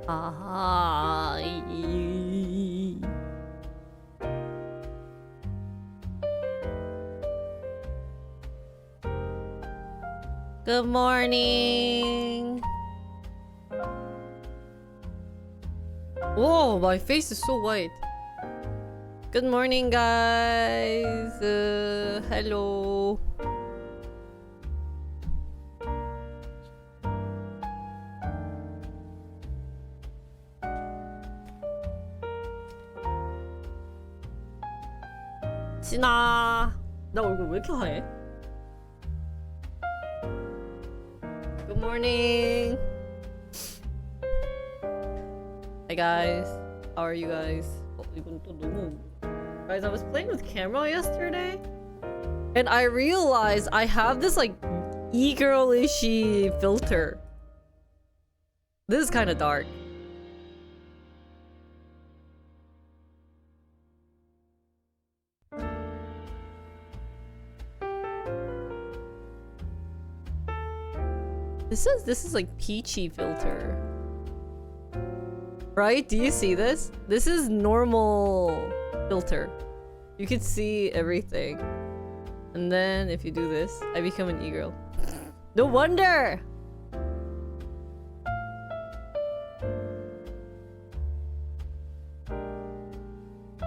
Hi. Good morning. Whoa, my face is so white. Good morning, guys. Hello. 진아. 나 얼굴 왜 이렇게 하얘? Good morning. Hi guys. How are you guys? 이건 또 너무... Guys, I was playing with camera yesterday and I realized I have this like e-girl-ishy filter. This is kind of dark. This is like peachy filter. Right? Do you see this? This is normal filter. You can see everything. And then if you do this, I become an e-girl. No wonder!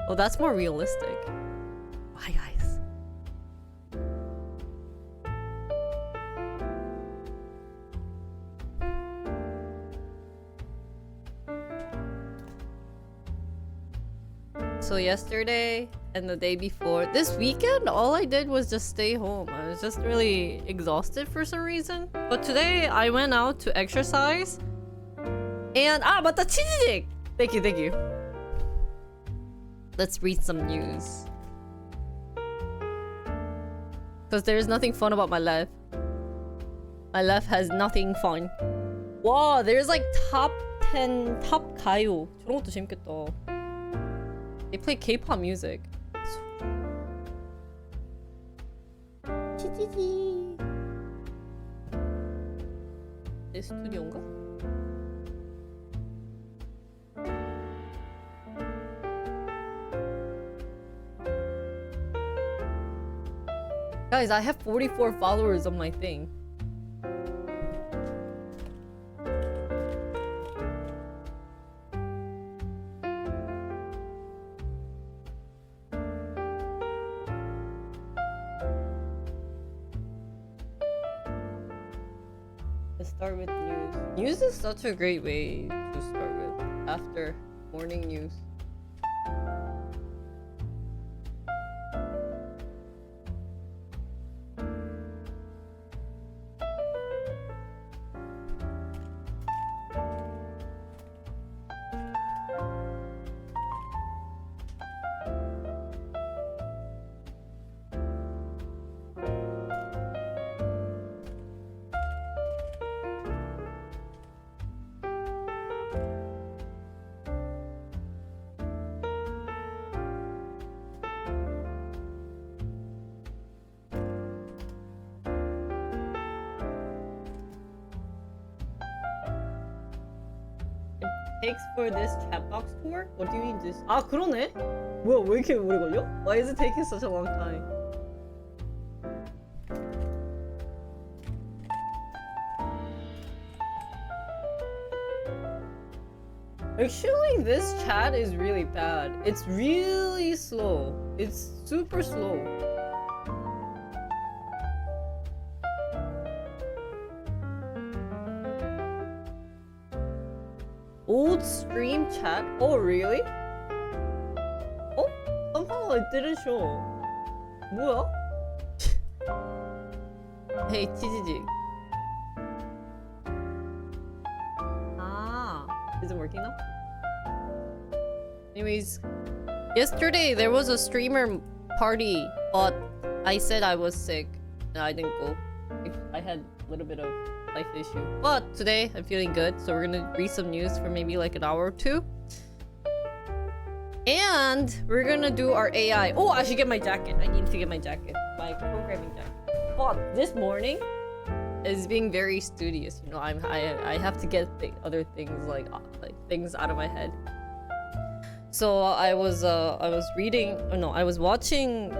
Oh, that's more realistic. Bye, guys. So yesterday and the day before, this weekend, all I did was just stay home. I was just really exhausted for some reason. But today, I went out to exercise. And, 맞다! 치즈직! Thank you, thank you. Let's read some news. Because there's nothing fun about my life. My life has nothing fun. Wow, there's like top 10, top 가요. 저런 것도 재밌겠다. They play K-pop music. 치치치. 내 스튜디오인가? Guys, I have 44 followers on my thing. Let's start with news. News is such a great way to start with after morning news. Takes for this chat box tour? What do you mean this? 아 그러네? 뭐야 왜 이렇게 오래 걸려? Why is it taking such a long time? Actually, this chat is really bad. It's really slow. It's super slow. Old stream chat? Oh, really? Oh? Somehow it didn't show. 뭐야? Hey, 치즈직. Isn't working now? Anyways, yesterday there was a streamer party, but I said I was sick and I didn't go. I had a little bit of life issue. But today I'm feeling good, so we're gonna read some news for maybe like an hour or two. And we're gonna do our AI. Oh, I should get my jacket. I need to get my jacket. My programming jacket. But this morning is being very studious. You know, I have to get other things like things out of my head. So I was reading, oh no, I was watching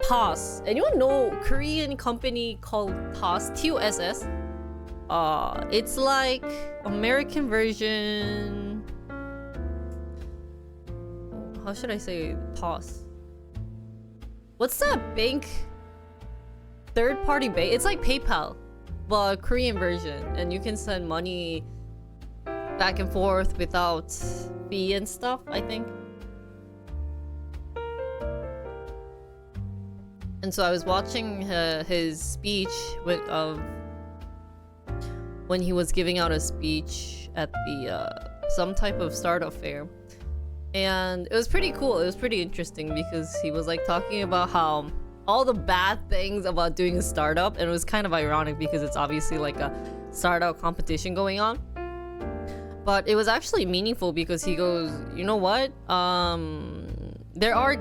TOS. Anyone know Korean company called TOS? TOSS? It's like American version. How should I say TOS? What's that bank? Third party bank? It's like PayPal, but Korean version, and you can send money back and forth without fee and stuff, I think. And so I was watching his speech when he was giving out a speech at the some type of startup fair, and it was pretty cool. It was pretty interesting because he was like talking about how all the bad things about doing a startup, and it was kind of ironic because it's obviously like a startup competition going on. But it was actually meaningful because he goes, you know what? There are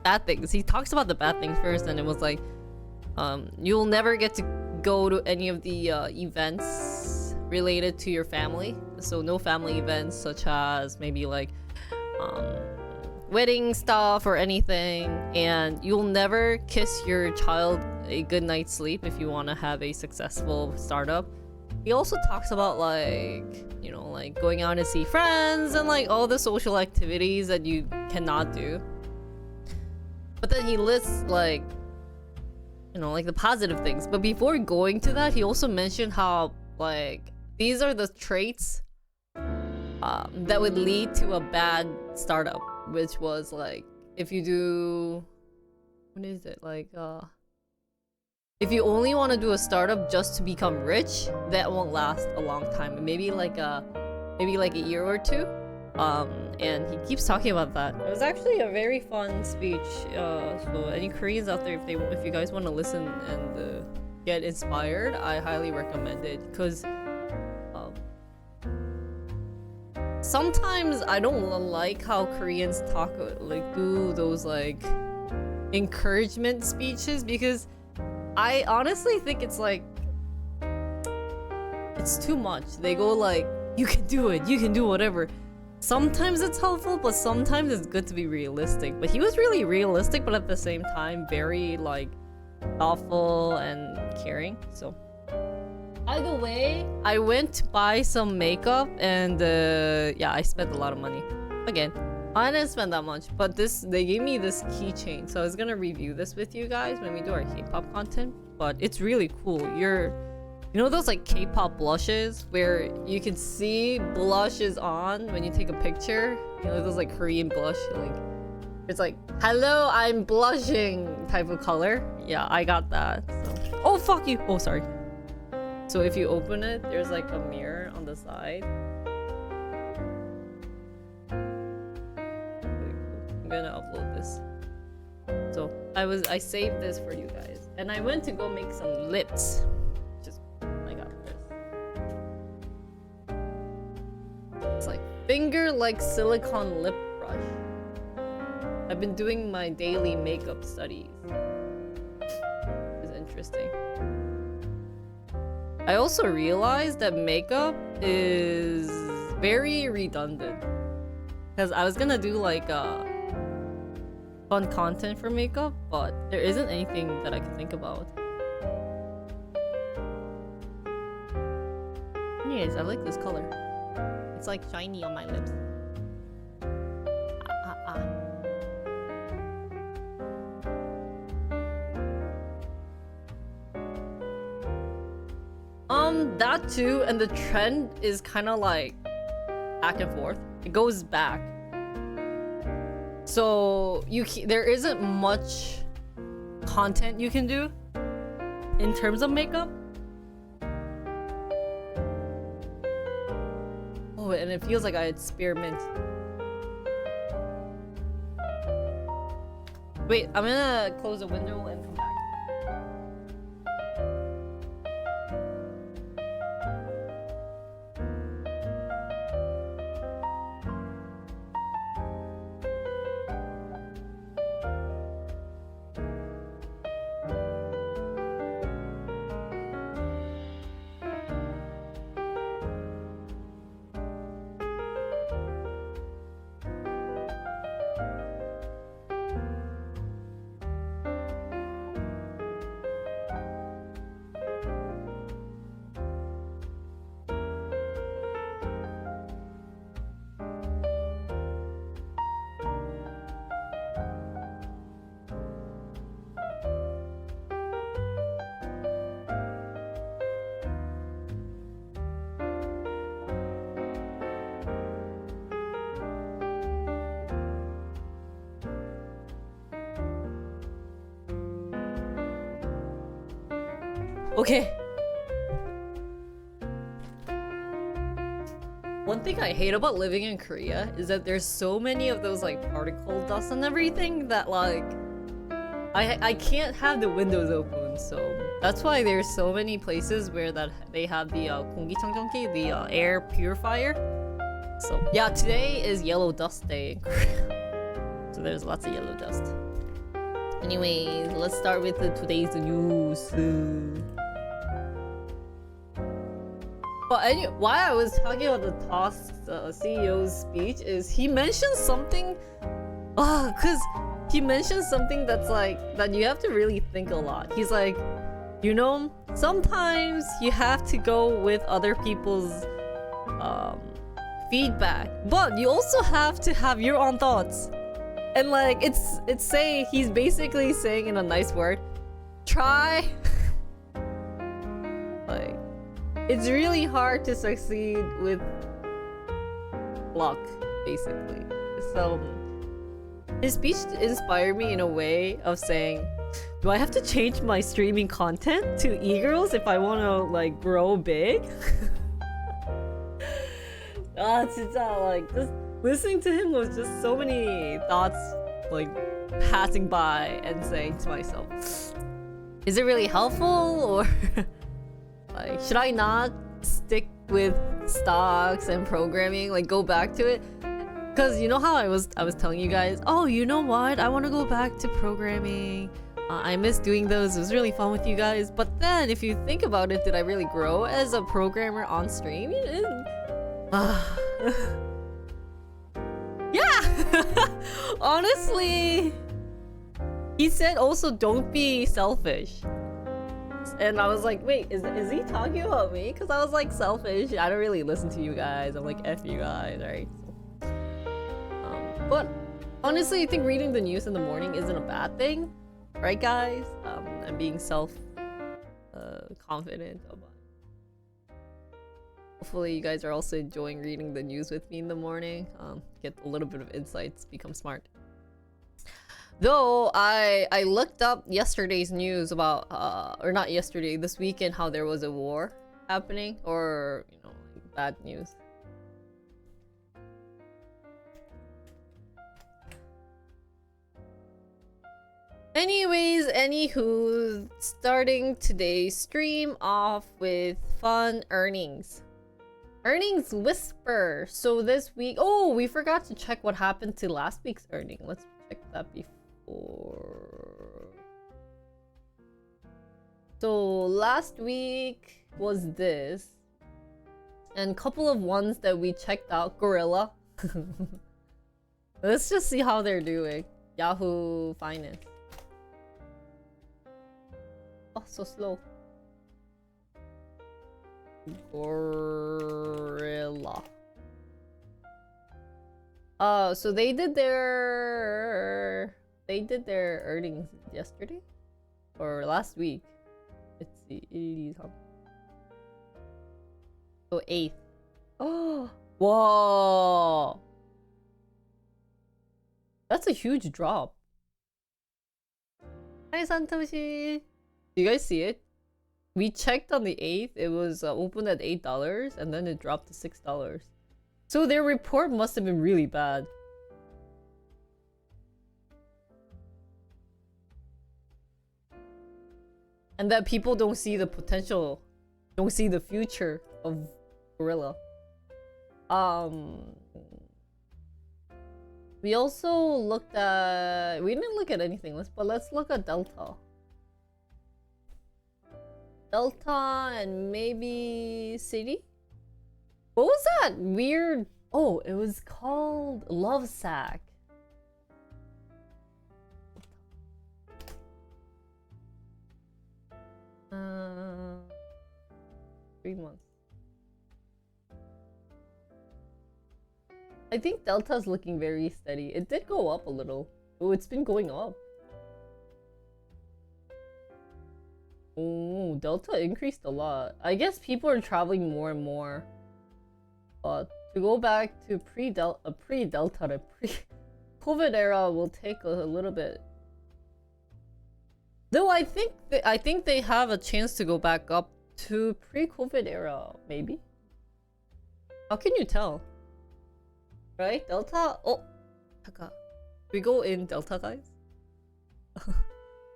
bad things. He talks about the bad things first, and it was like, you'll never get to go to any of the events related to your family. So no family events such as maybe like wedding stuff or anything, and you'll never kiss your child a good night's sleep if you want to have a successful startup. He also talks about like, you know, like going out to see friends and like all the social activities that you cannot do. But then he lists like, you know, like the positive things. But before going to that, he also mentioned how like these are the traits that would lead to a bad startup, which was like if you do, what is it, like if you only want to do a startup just to become rich, that won't last a long time. Maybe like a year or two. And he keeps talking about that. It was actually a very fun speech. So any Koreans out there, if you guys want to listen and get inspired, I highly recommend it. Because sometimes I don't like how Koreans talk, like do those like encouragement speeches, because I honestly think it's like, it's too much. They go like, you can do it, you can do whatever. Sometimes it's helpful, but sometimes it's good to be realistic. But he was really realistic, but at the same time very like thoughtful and caring. So either way, I went to buy some makeup, and yeah, I spent a lot of money. Again, I didn't spend that much, but they gave me this keychain, so I was gonna review this with you guys when we do our K-pop content. But it's really cool. You know those like K-pop blushes where you can see blushes on when you take a picture? You know those like Korean blush, like it's like, hello, I'm blushing type of color. Yeah, I got that. So. Oh, fuck you. Oh, sorry. So if you open it, there's like a mirror on the side. I'm gonna upload this. So I saved this for you guys, and I went to go make some lips. I got this. It's like finger like silicone lip brush. I've been doing my daily makeup studies. It's interesting. I also realized that makeup is very redundant, because I was gonna do like fun content for makeup, but there isn't anything that I can think about. Anyways, I like this color. It's like shiny on my lips. That too, and the trend is kind of like back and forth. It goes back. So there isn't much content you can do in terms of makeup. Oh, and it feels like I had spearmint. Wait, I'm gonna close the window and come back. Okay. One thing I hate about living in Korea is that there's so many of those like particle dust and everything that like I can't have the windows open, so that's why there's so many places where that they have the 공기청정기, the air purifier. So yeah, today is yellow dust day in Korea. So there's lots of yellow dust. Anyways, let's start with today's news. But why I was talking about the TOS CEO's speech is he mentioned something. Cause he mentioned something that's like that you have to really think a lot. He's like, you know, sometimes you have to go with other people's feedback, but you also have to have your own thoughts. And like it's saying, he's basically saying in a nice word, try. Like, it's really hard to succeed with luck, basically. So his speech inspired me in a way of saying, do I have to change my streaming content to e-girls if I want to like grow big? 진짜 like just listening to him was just so many thoughts like passing by and saying to myself, is it really helpful, or like should I not stick with stocks and programming, like go back to it? Because you know how I was telling you guys, oh, you know what, I want to go back to programming. I miss doing those. It was really fun with you guys. But then if you think about it, did I really grow as a programmer on stream? Yeah. Honestly, he said also don't be selfish. And I was like, wait, is he talking about me? Because I was like selfish. I don't really listen to you guys. I'm like, F you guys, right? But honestly, I think reading the news in the morning isn't a bad thing, right, guys? And being confident about. Hopefully, you guys are also enjoying reading the news with me in the morning. Get a little bit of insights, become smart. Though I looked up yesterday's news about, or not yesterday, this weekend, how there was a war happening, or you know, like bad news. Anyways, anywho, starting today's stream off with fun earnings. Earnings whisper. So this week, oh, we forgot to check what happened to last week's earning. Let's check that before. So last week was this, and a couple of ones that we checked out. Gorilla. Let's just see how they're doing. Yahoo Finance. Oh, so slow. Gorilla. So they did their earnings yesterday or last week. Let's see. So 8th. Oh, whoa. That's a huge drop. Hi, Santoshi. Do you guys see it? We checked on the 8th. It was open at $8 and then it dropped to $6. So their report must have been really bad. And that people don't see the potential, don't see the future of Gorilla. We also looked at, we didn't look at anything, but let's look at Delta. Delta and maybe City? What was that weird? Oh, it was called Lovesac. 3 months. I think Delta's looking very steady. It did go up a little. Oh, it's been going up. Oh, Delta increased a lot. I guess people are traveling more and more. But to go back to pre-Delta, pre-COVID era will take a little bit. Though I think they have a chance to go back up to pre-COVID era, maybe. How can you tell? Right? Delta? Oh, 잠깐. We go in Delta, guys?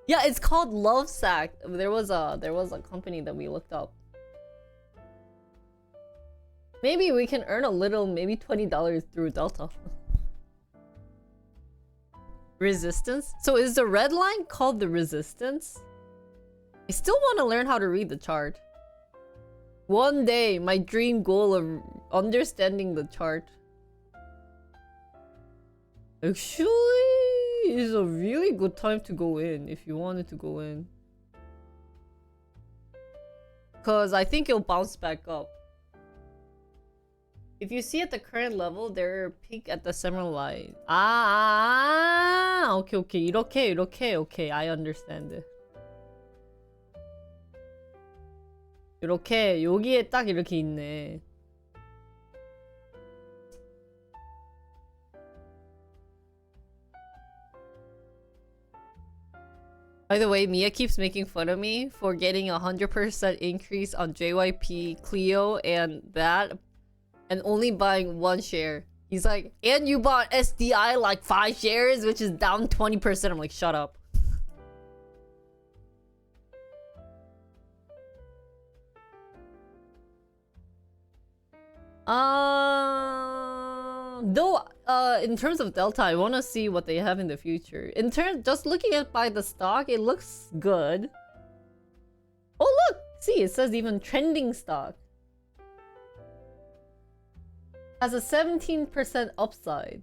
Yeah, it's called Lovesac. There was a company that we looked up. Maybe we can earn a little, maybe $20 through Delta. Resistance? So is the red line called the resistance? I still want to learn how to read the chart. One day, my dream goal of understanding the chart. Actually, is a really good time to go in if you wanted to go in. Because I think it'll bounce back up. If you see at the current level, they're peak at the summer line. Okay, okay. 이렇게. Okay, I understand it. 이렇게, 여기에 딱 이렇게 있네. By the way, Mia keeps making fun of me for getting 100% increase on JYP, Clio, and that, and only buying 1 share. He's like, and you bought SDI like 5 shares, which is down 20%. I'm like, shut up. Though, in terms of Delta, I want to see what they have in the future. In terms, just looking at by the stock, it looks good. Oh look, see, it says even trending stock has a 17% upside.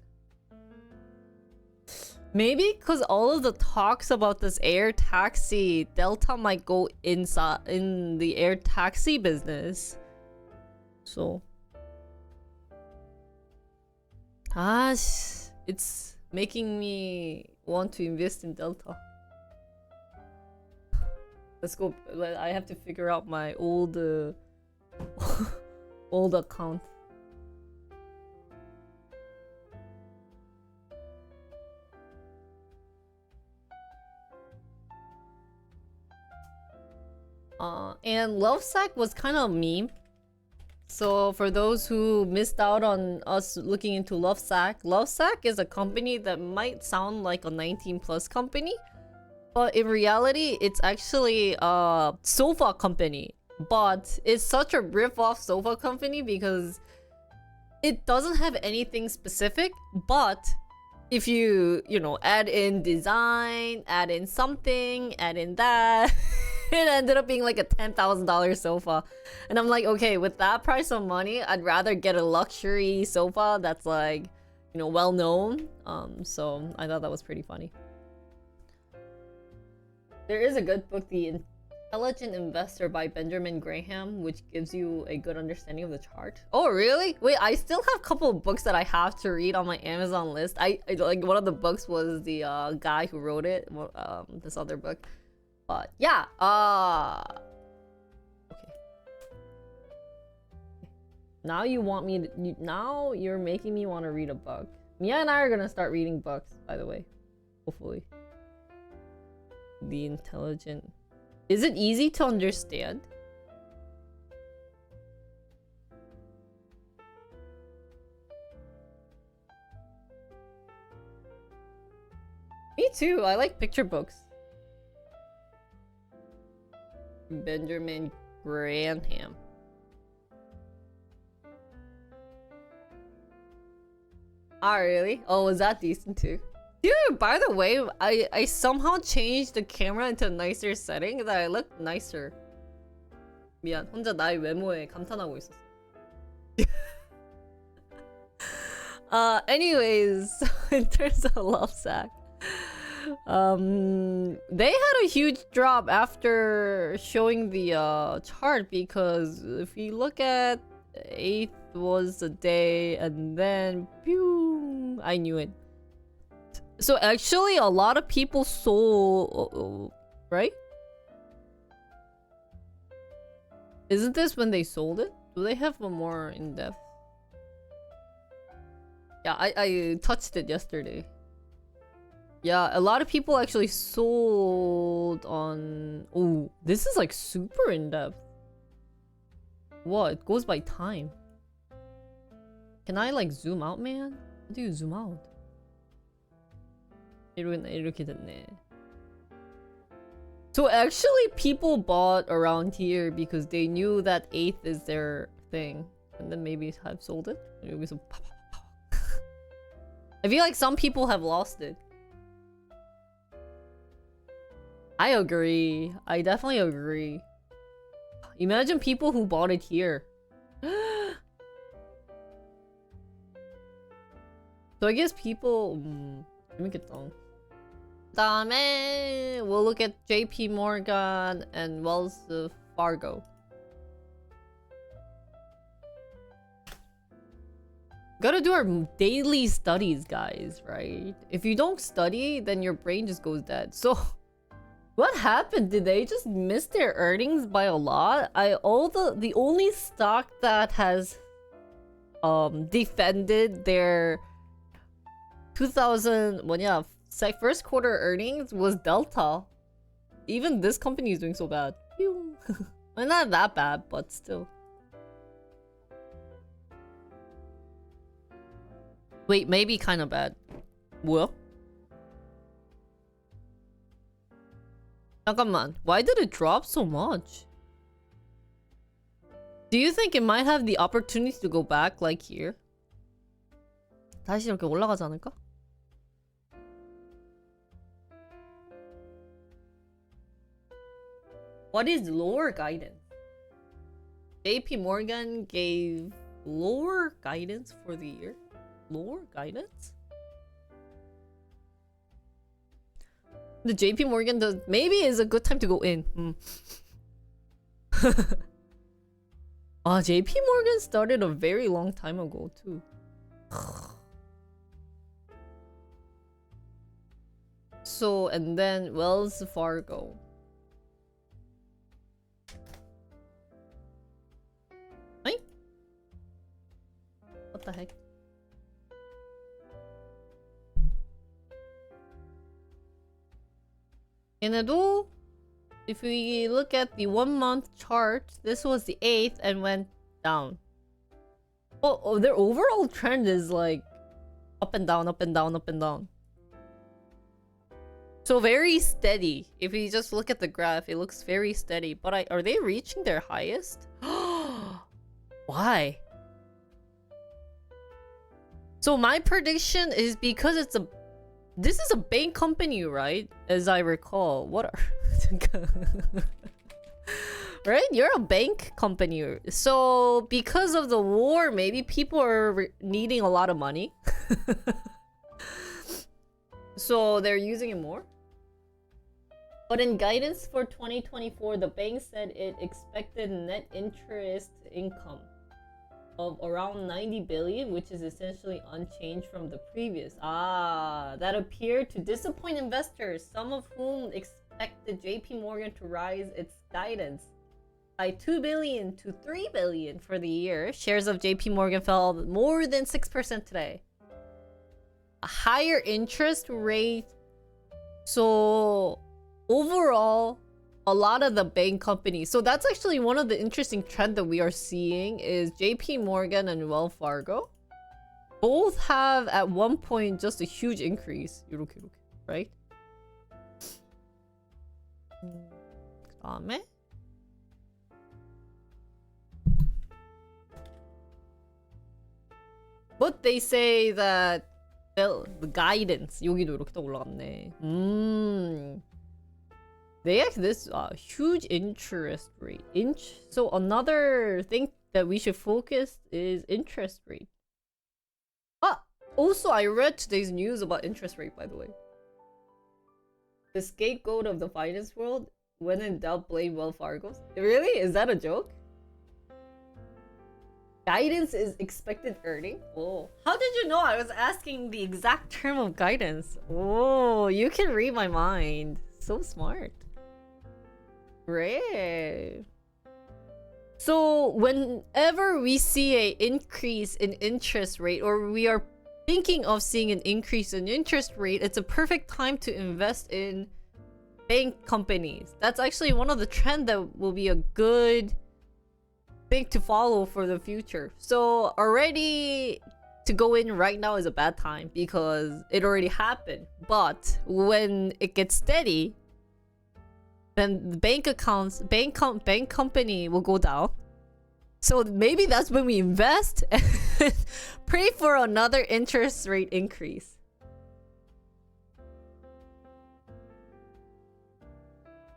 Maybe because all of the talks about this air taxi, Delta might go inside in the air taxi business. So. It's making me want to invest in Delta. Let's go. I have to figure out my old old account. And Lovesac was kind of a meme. So for those who missed out on us looking into Lovesac, Lovesac is a company that might sound like a 19+ company, but in reality, it's actually a sofa company. But it's such a rip-off sofa company because it doesn't have anything specific, but if you know, add in design, add in something, add in that, it ended up being like a $10,000 sofa. And I'm like, okay, with that price of money, I'd rather get a luxury sofa that's like, you know, well known. So I thought that was pretty funny. There is a good book, The Intelligent Investor by Benjamin Graham, which gives you a good understanding of the chart. Oh, really? Wait, I still have a couple of books that I have to read on my Amazon list. I like, one of the books was the guy who wrote it, this other book. But yeah, okay. Now you want me to, now you're making me want to read a book. Mia and I are gonna start reading books, by the way. Hopefully. The Intelligent. Is it easy to understand? Me too, I like picture books. Benjamin Graham. Ah, really? Oh, was that decent too? Dude, by the way, I somehow changed the camera into a nicer setting that I look nicer. 미안, 혼자 나의 외모에 감탄하고 있었어. Anyways, in terms of Lovesac, they had a huge drop after showing the chart, because if you look at 8th was the day and then pew, I knew it. So actually a lot of people sold, right? Isn't this when they sold it? Do they have a more in-depth? Yeah, I touched it yesterday. Yeah, a lot of people actually sold on... Oh, this is like super in-depth. What? It goes by time. Can I like zoom out, man? How do you zoom out? 이렇게 됐네. So actually people bought around here because they knew that 8th is their thing. And then maybe have sold it? 여기서 I feel like some people have lost it. I agree. I definitely agree. Imagine people who bought it here. So I guess people... 재밌겠다. 다음에 we'll look at JP Morgan and Wells Fargo. Gotta do our daily studies, guys, right? If you don't study, then your brain just goes dead. So, what happened? Did they just miss their earnings by a lot? The only stock that has defended their 2000 first quarter earnings was Delta. Even this company is doing so bad. Well, not that bad, but still. Wait, maybe kind of bad. 뭐야? 잠깐만. Why did it drop so much? Do you think it might have the opportunity to go back like here? 다시 이렇게 올라가지 않을까? What is lower guidance? JP Morgan gave lower guidance for the year? Lower guidance? The JP Morgan does maybe is a good time to go in. JP Morgan started a very long time ago too. So, and then Wells Fargo. Right? What the heck? 얘네도, if we look at the 1 month chart, this was the 8th and went down. Oh, their overall trend is like up and down, up and down, up and down. So very steady. If we just look at the graph, it looks very steady. But are they reaching their highest? Why? So my prediction is because this is a bank company, right? As I recall. What are... Right? You're a bank company. So because of the war, maybe people are needing a lot of money. So they're using it more. But in guidance for 2024, the bank said it expected net interest income of around 90 billion, which is essentially unchanged from the previous. That appeared to disappoint investors, some of whom expected JP Morgan to rise its guidance by 2 billion to 3 billion for the year. Shares of JP Morgan fell more than 6% today. A higher interest rate. So overall, a lot of the bank companies. So that's actually one of the interesting trends that we are seeing is JP Morgan and Wells Fargo both have at one point just a huge increase. 이렇게, right? 그다음에 but they say that the guidance 여기도 이렇게 또 올라갔네. They have this huge interest rate. So another thing that we should focus is interest rate. Also I read today's news about interest rate, by the way. The scapegoat of the finance world, when in doubt, blame Wells Fargo. Really? Is that a joke? Guidance is expected earning? Oh, how did you know I was asking the exact term of guidance? Oh, you can read my mind. So smart. Great. So whenever we see an increase in interest rate, or we are thinking of seeing an increase in interest rate, it's a perfect time to invest in bank companies. That's actually one of the trends that will be a good thing to follow for the future. So already to go in right now is a bad time because it already happened. But when it gets steady, then the bank company will go down. So maybe that's when we invest and pray for another interest rate increase.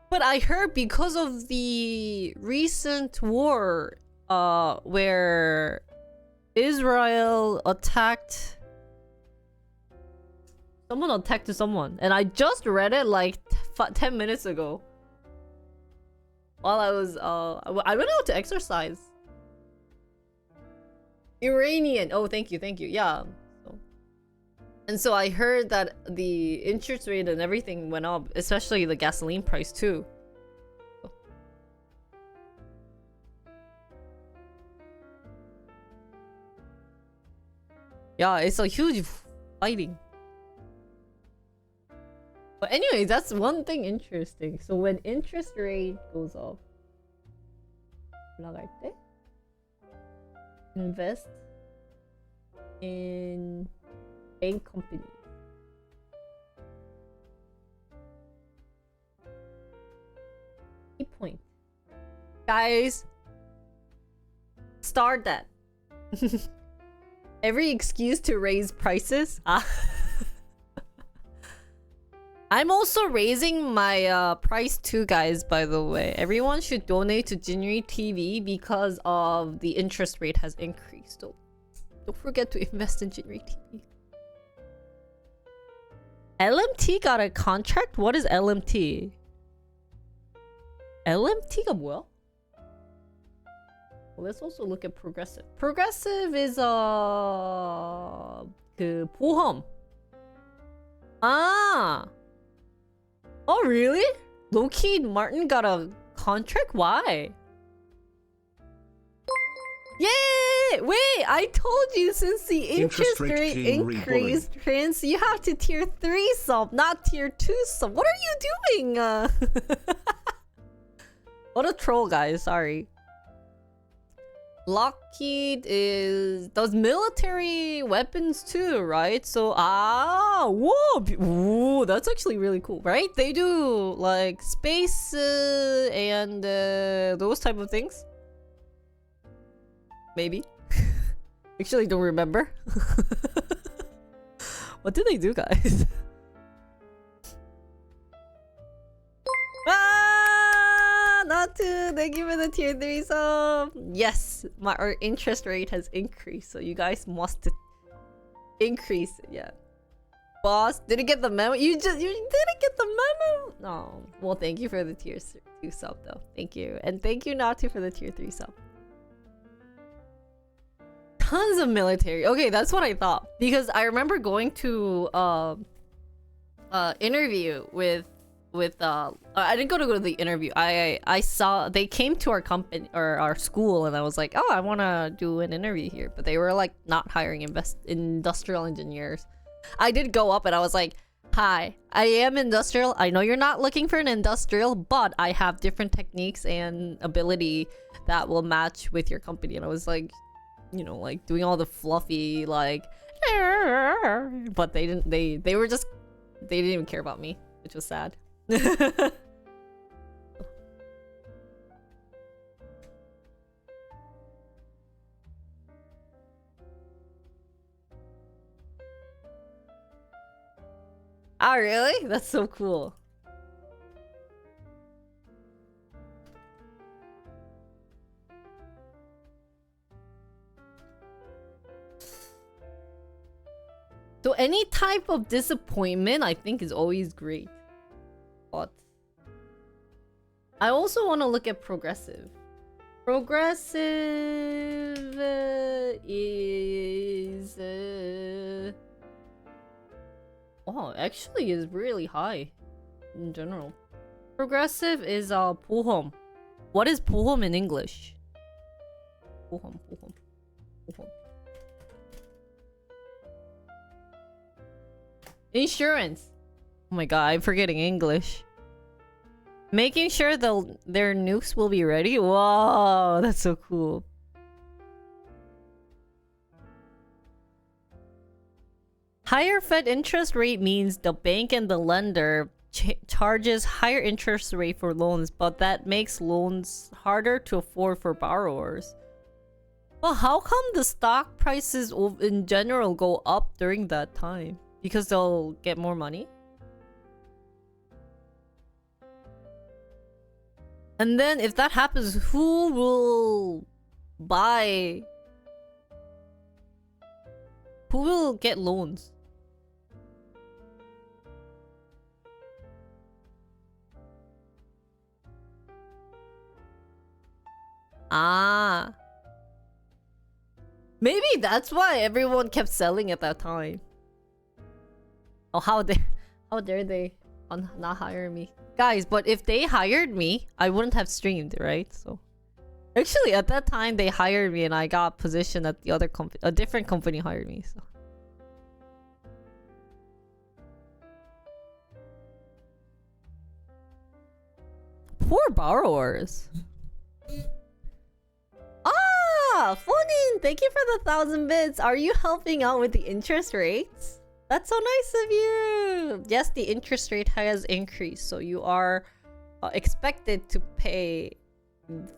But I heard because of the recent war, where Israel attacked someone, and I just read it like 10 minutes ago. While I was I went out to exercise. Iranian. Oh, thank you. Yeah. So I heard that the interest rate and everything went up, especially the gasoline price too. Yeah, it's a huge fighting. But anyway, that's one thing interesting. So when interest rate goes up, 올라갈 때 invest in bank company. Key point. Guys, start that. Every excuse to raise prices. I'm also raising my price too, guys, by the way. Everyone should donate to Jinri TV because of the interest rate has increased. So don't forget to invest in Jinri TV. LMT got a contract? What is LMT? LMT가 뭐야? Well, let's also look at Progressive. Progressive is 그 보험. Ah. Oh, really? Lockheed Martin got a contract? Why? Yay! Wait, I told you since the interest rate increased, Prince, you have to tier 3 sub, not tier 2 sub. What are you doing? What a troll, guys. Sorry. Lockheed does military weapons too, right? So whoa, that's actually really cool, right? They do like space and those type of things. Maybe. Actually, don't remember. What do they do, guys? Not to thank you for the tier 3 sub. Yes, our interest rate has increased, so you guys must increase it. Yeah, boss, didn't get the memo. You didn't get the memo. No, well, thank you for the tier 2 sub though. Thank you, and thank you Natu for the tier 3 sub. Tons of military. Okay, that's what I thought, because I remember going to interview with I didn't go to the interview. I saw they came to our company or our school, and I was like, oh, I want to do an interview here, but they were like not hiring industrial engineers. I did go up and I was like, hi, I am industrial. I know you're not looking for an industrial, but I have different techniques and ability that will match with your company. And I was like, you know, like doing all the fluffy like, but they didn't. They didn't even care about me, which was sad. Oh, really? That's so cool. So any type of disappointment, I think, is always great. But I also want to look at Progressive. Progressive is actually is really high in general. Progressive is 보험. What is 보험 in English? 보험. Insurance. Oh my god, I'm forgetting English. Making sure their nukes will be ready. Whoa, that's so cool. Higher Fed interest rate means the bank and the lender charges higher interest rate for loans, but that makes loans harder to afford for borrowers. Well, how come the stock prices in general go up during that time? Because they'll get more money? And then if that happens, who will buy? Who will get loans? Ah. Maybe that's why everyone kept selling at that time. Oh, how dare they not hire me? Guys, but if they hired me, I wouldn't have streamed, right? So actually at that time they hired me and I got position at the other company. A different company hired me, so. Poor borrowers. Ah, Fonin, thank you for the 1,000 bits. Are you helping out with the interest rates? That's so nice of you. Yes, the interest rate has increased, so you are expected to pay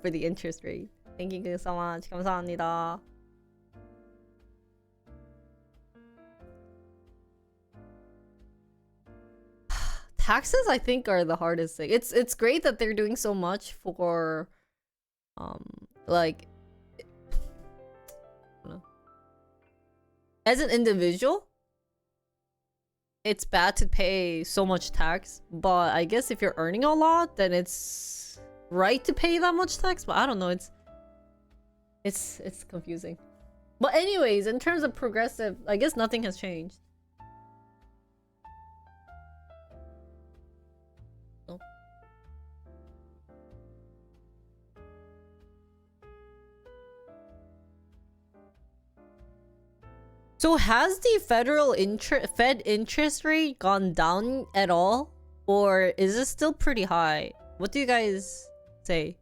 for the interest rate. Thank you so much. 감사합니다. Taxes, I think, are the hardest thing. It's great that they're doing so much for, like, I don't know. As an individual, it's bad to pay so much tax, but I guess if you're earning a lot, then it's right to pay that much tax. But I don't know, it's confusing. But anyways, in terms of progressive, I guess nothing has changed. Oh. So has the Fed interest rate gone down at all? Or is it still pretty high? What do you guys say?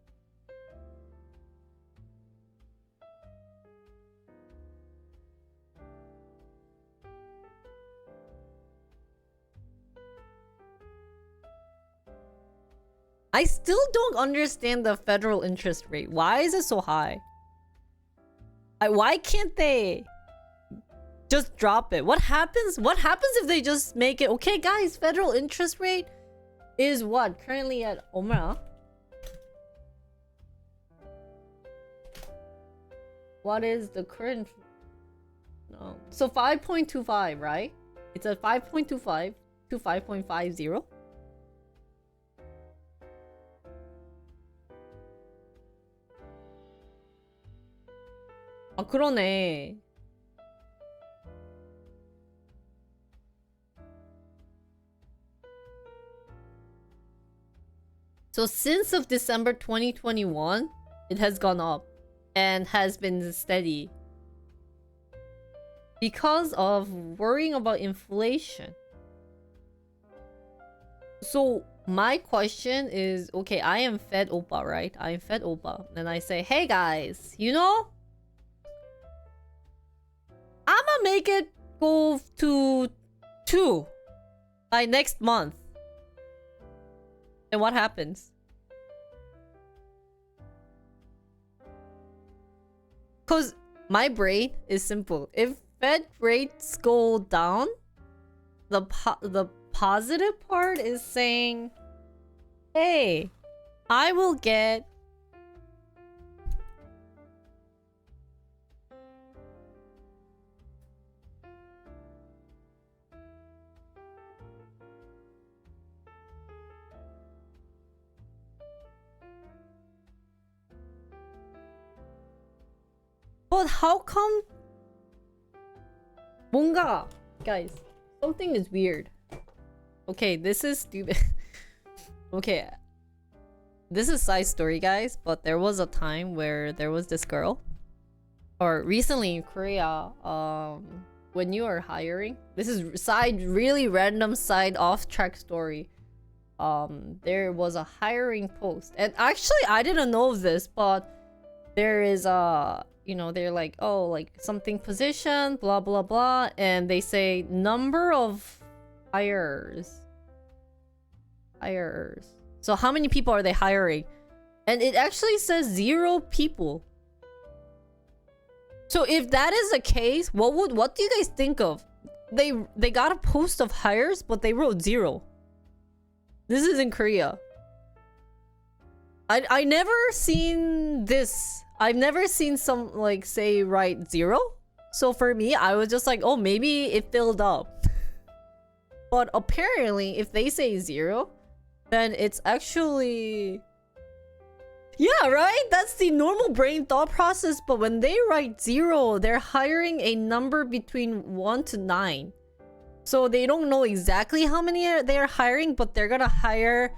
I still don't understand the federal interest rate. Why is it so high? Why can't they just drop it? What happens if they just make it okay, guys? Federal interest rate is what currently at Omra. What is the current? No, so 5.25, right? It's at 5.25 to 5.50. 아, 그러네. So since of December 2021, it has gone up and has been steady because of worrying about inflation. So my question is, okay, I am Fed Oppa, right? I am Fed Oppa. And I say, hey guys, you know, I'ma make it go to 2 by next month. And what happens? Cause my brain is simple. If Fed rates go down, the positive part is saying, hey, I will get But how come? 뭔가, guys, something is weird. Okay, this is stupid. Okay, this is side story, guys. But there was a time where there was this girl, or recently in Korea, when you are hiring, this is really random side off track story. There was a hiring post, and actually I didn't know of this, but there is you know, they're like, oh, like something position, blah blah blah, and they say number of hires. So how many people are they hiring? And it actually says 0 people. So if that is the case, what do you guys think of? They got a post of hires, but they wrote 0. This is in Korea. I never seen this. I've never seen some like say write 0. So for me, I was just like, oh, maybe it filled up. But apparently, if they say 0, then it's actually... Yeah, right? That's the normal brain thought process. But when they write 0, they're hiring a number between 1 to 9. So they don't know exactly how many they're hiring, but they're gonna hire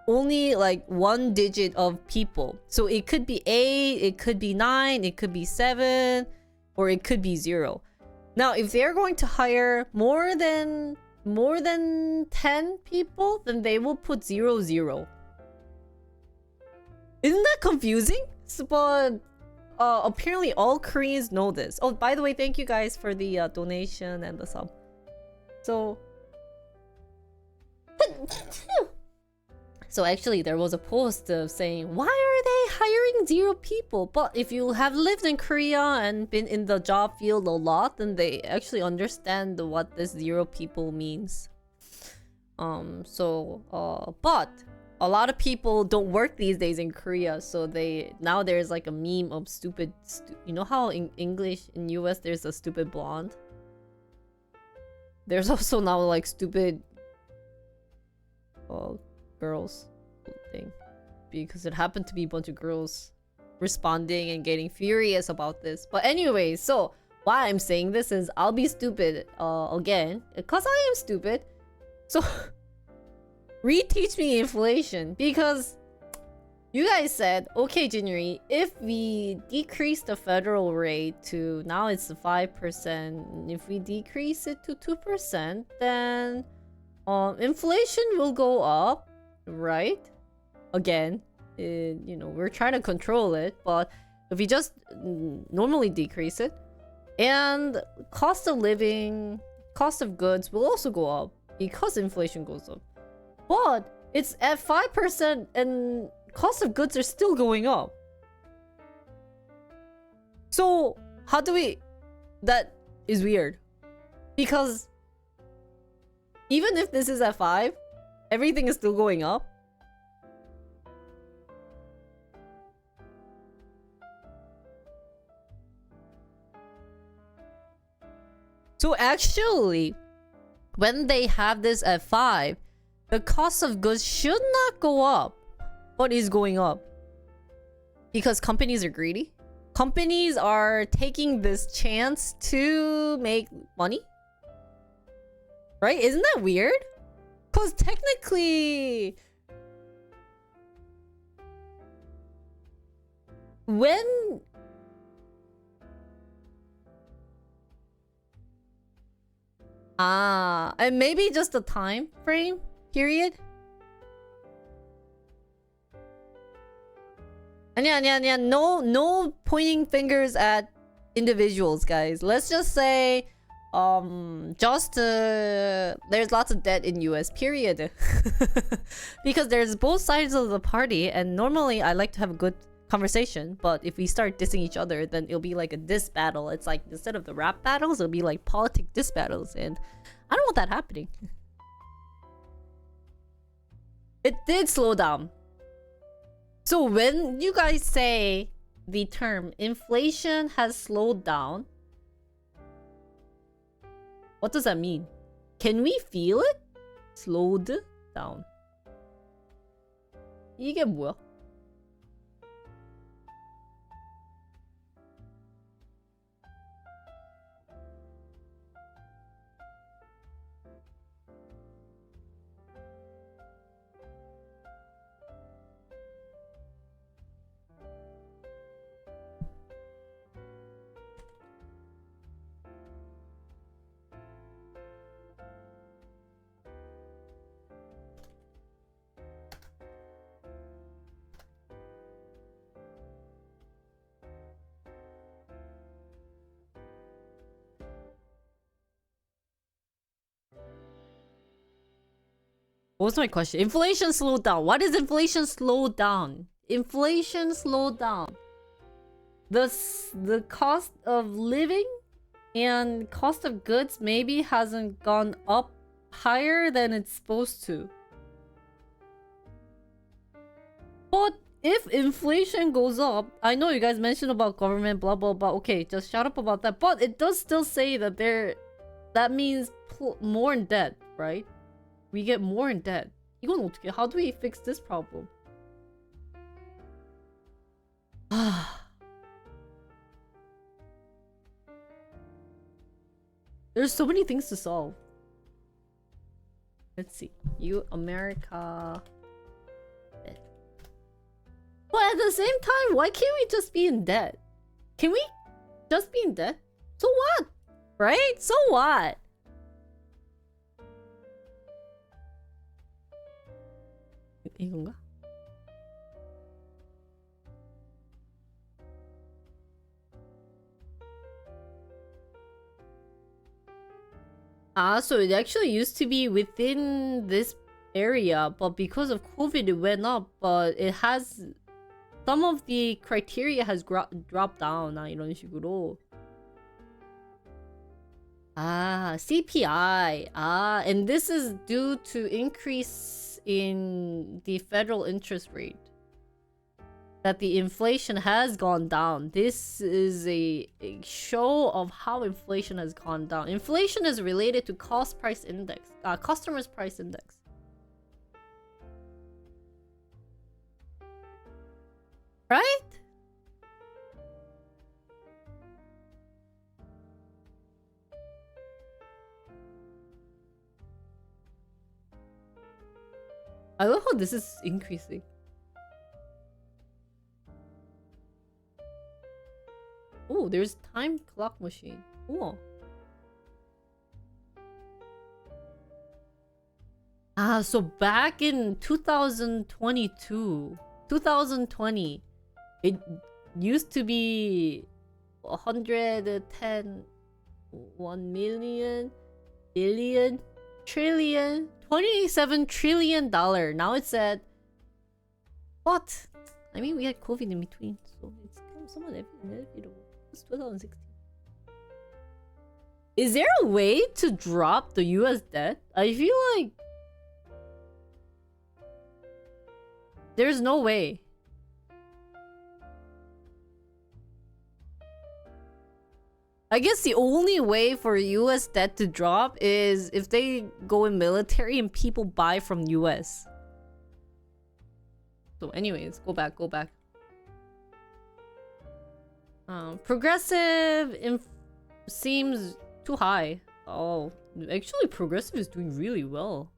only like 1 digit of people. So it could be 8, it could be 9, it could be 7, or it could be 0. Now, if they're going to hire more than 10 people, then they will put 0, 0. Isn't that confusing? But apparently all Koreans know this. Oh, by the way, thank you guys for the donation and the sub. So... So actually, there was a post of saying, why are they hiring 0 people? But if you have lived in Korea and been in the job field a lot, then they actually understand what this 0 people means. But a lot of people don't work these days in Korea, so now there's like a meme of stupid, you know how in English in US there's a stupid blonde? There's also now like stupid girls thing, because it happened to be a bunch of girls responding and getting furious about this. But anyway, so why I'm saying this is I'll be stupid again, because I am stupid. So reteach me inflation, because you guys said, okay, Jinri, if we decrease the federal rate to now it's 5%, if we decrease it to 2%, then inflation will go up, right? Again, you know, we're trying to control it, but if we just normally decrease it, and cost of living, cost of goods will also go up because inflation goes up. But it's at 5% and cost of goods are still going up. So how do we... That is weird. Because even if this is at 5, everything is still going up. So actually, when they have this at 5, the cost of goods should not go up, but is going up. Because companies are greedy. Companies are taking this chance to make money. Right? Isn't that weird? Because technically, when... and maybe just a time frame period? And yeah, no pointing fingers at individuals, guys. Let's just say, there's lots of debt in US, period. Because there's both sides of the party, and normally I like to have a good conversation, but if we start dissing each other, then it'll be like a diss battle. It's like, instead of the rap battles, it'll be like politic diss battles, and I don't want that happening. It did slow down. So when you guys say the term inflation has slowed down, what does that mean? Can we feel it? Slowed down. 이게 뭐야? What was my question? Inflation slowed down. Why does inflation slow down? Inflation slowed down. The cost of living and cost of goods maybe hasn't gone up higher than it's supposed to. But if inflation goes up, I know you guys mentioned about government, blah blah blah. Okay, just shut up about that. But it does still say that that means more in debt, right? We get more in debt. 이건 어떻게? How do we fix this problem? There's so many things to solve. Let's see. America. But at the same time, why can't we just be in debt? Can we just be in debt? So what? Right? So what? 이건가? So it actually used to be within this area, but because of COVID it went up, but it has some of the criteria has dropped down. 이런 식으로. CPI. And this is due to increase in the federal interest rate. That the inflation has gone down. This is a show of how inflation has gone down. Inflation is related to cost price index, customer's price index. Right? I love how this is increasing. Oh, there's time clock machine. Oh. So back in 2020, it used to be 110, 1 million, billion, trillion, $27 trillion. Now it's at what? I mean, we had COVID in between, so it's somewhat inevitable. It's 2016. Is there a way to drop the US debt? I feel like there's no way. I guess the only way for US debt to drop is if they go in military and people buy from US. So anyways, go back. Progressive seems too high. Oh, actually Progressive is doing really well.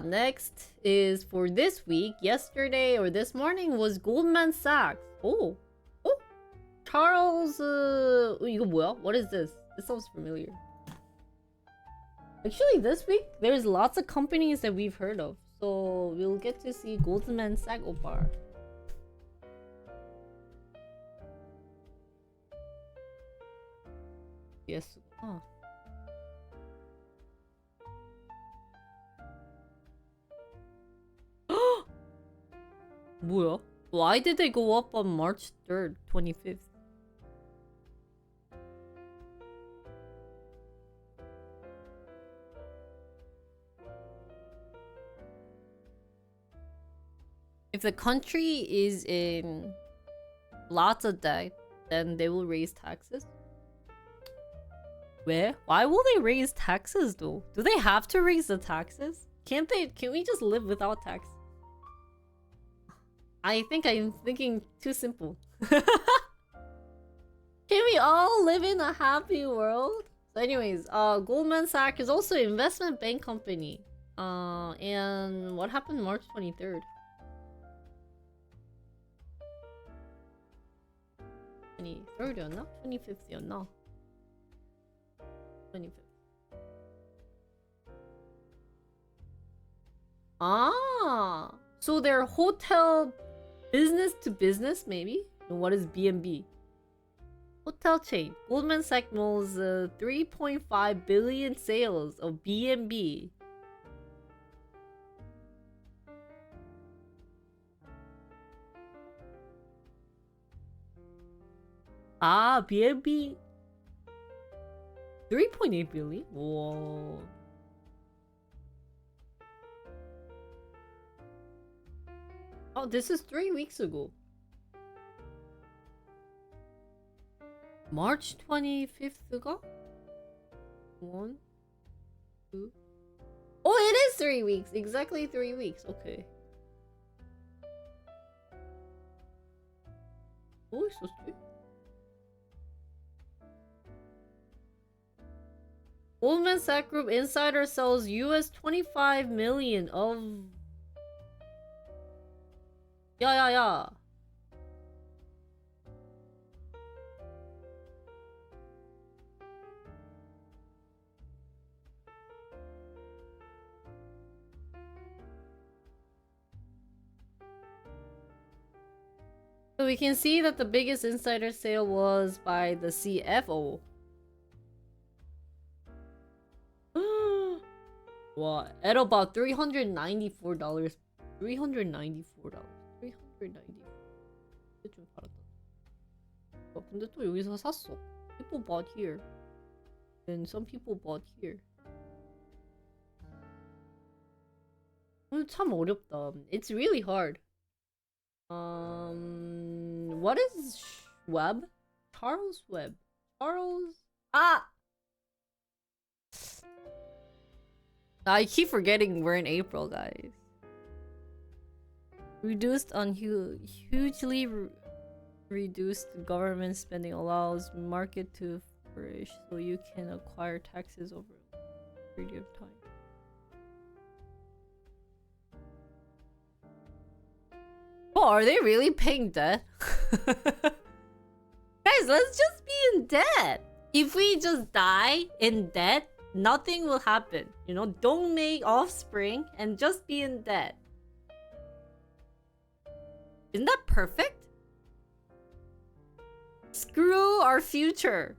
Next is for this week. Yesterday or this morning was Goldman Sachs. Oh, Charles. 이거 뭐야? What is this? This sounds familiar. Actually, this week there's lots of companies that we've heard of, so we'll get to see Goldman Sachs 오빠. Yes. 뭐야? Why did they go up on March 3rd, 25th? If the country is in lots of debt, then they will raise taxes. Where? Why will they raise taxes though? Do they have to raise the taxes? Can't they? Can we just live without tax? I think I'm thinking too simple. Can we all live in a happy world? So anyways, Goldman Sachs is also an investment bank company. And what happened March 23rd? 23rd였나? 25th였나? 25th. So they're hotel business to business, maybe? And what is B&B? Hotel chain. Goldman Sachs mulls 3.5 billion sales of B&B. Ah, B&B. 3.8 billion? Whoa. Oh, this is 3 weeks ago. March 25th ago? 1, 2. Oh, it is 3 weeks. Exactly 3 weeks. Okay. Oh, it's so strange. Goldman Sachs Group insider sells US 25 million of... Yeah. So we can see that the biggest insider sale was by the CFO. What? At about $394. $394. 좀 팔았다. 근데 또 여기서 샀어. People bought here. And some people bought here. 참 어렵다. It's really hard. What is Schwab? Charles Webb. I keep forgetting we're in April, guys. Reduced on hugely reduced government spending allows market to flourish, so you can acquire taxes over a period of time. Oh, are they really paying debt? Guys, let's just be in debt. If we just die in debt, nothing will happen. You know, don't make offspring and just be in debt. Isn't that perfect? Screw our future.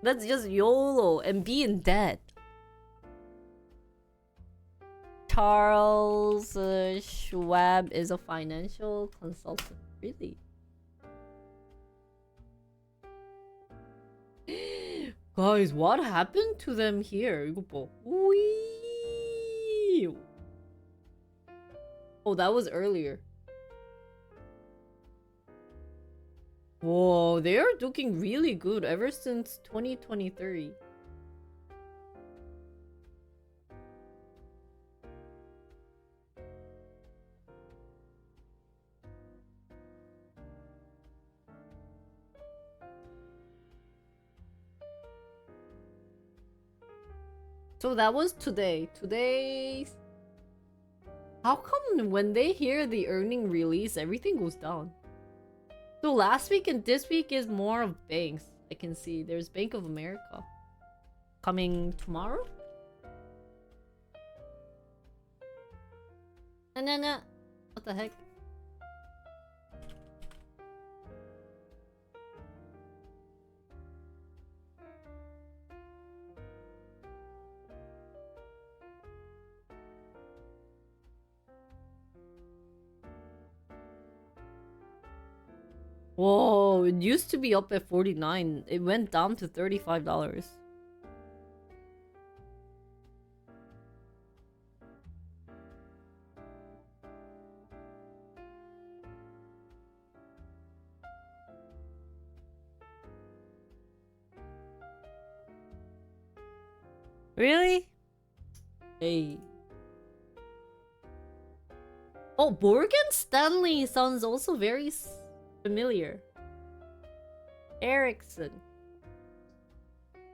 Let's just YOLO and be in debt. Charles Schwab is a financial consultant. Really? Guys, what happened to them here? 이거 봐. Wee! Oh, that was earlier. Whoa, they are looking really good ever since 2023. So that was today. Today's... How come when they hear the earning release, everything goes down? So last week and this week is more of banks. I can see there's Bank of America coming tomorrow. No. What the heck? Whoa, it used to be up at 49. It went down to $35. Really? Hey. Oh, Morgan Stanley sounds also very familiar. Ericsson.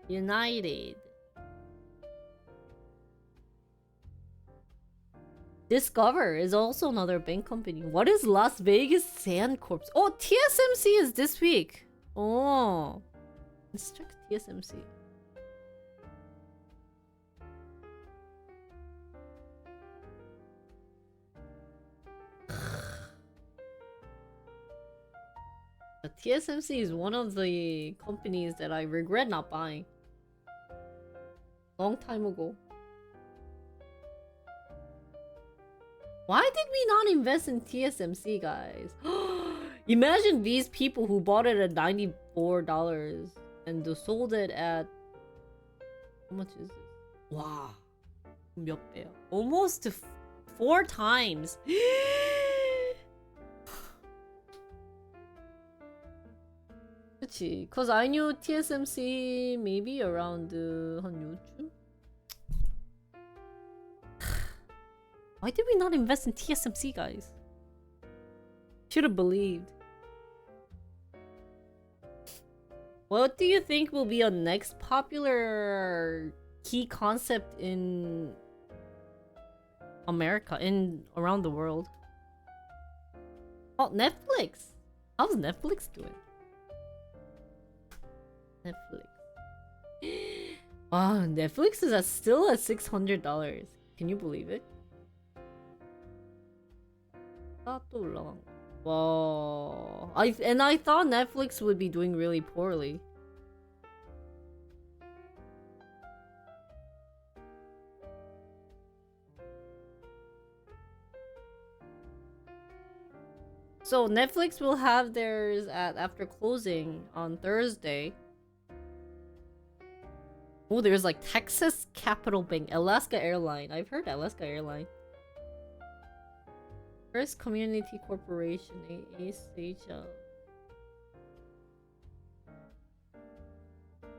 United. Discover is also another bank company. What is Las Vegas Sandcorp? Oh, TSMC is this week. Oh. Let's check TSMC. TSMC is one of the companies that I regret not buying. Long time ago. Why did we not invest in TSMC, guys? Imagine these people who bought it at $94 and sold it at... How much is it? Wow. 몇 배야? Almost 4 times. 그치? Cause I knew TSMC maybe around 한 요쯤? Why did we not invest in TSMC, guys? Should have believed. What do you think will be a next popular key concept in America, in around the world? Oh, Netflix. How's Netflix doing? Netflix. Wow, Netflix is still at $600. Can you believe it? 또 올라간 거. Wow. I thought Netflix would be doing really poorly. So Netflix will have theirs after closing on Thursday. Oh, there's like Texas Capital Bank, Alaska Airline. I've heard Alaska Airline. First Community Corporation, ASH.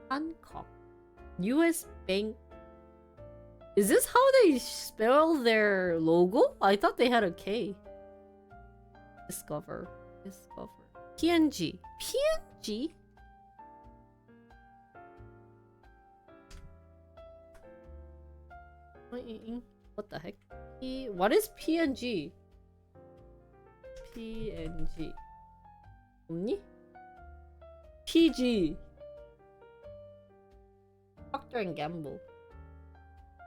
Hancock. US Bank. Is this how they spell their logo? I thought they had a K. Discover. PNG. PNG? What the heck? What is PNG? PNG. 없니? PG. Procter and Gamble.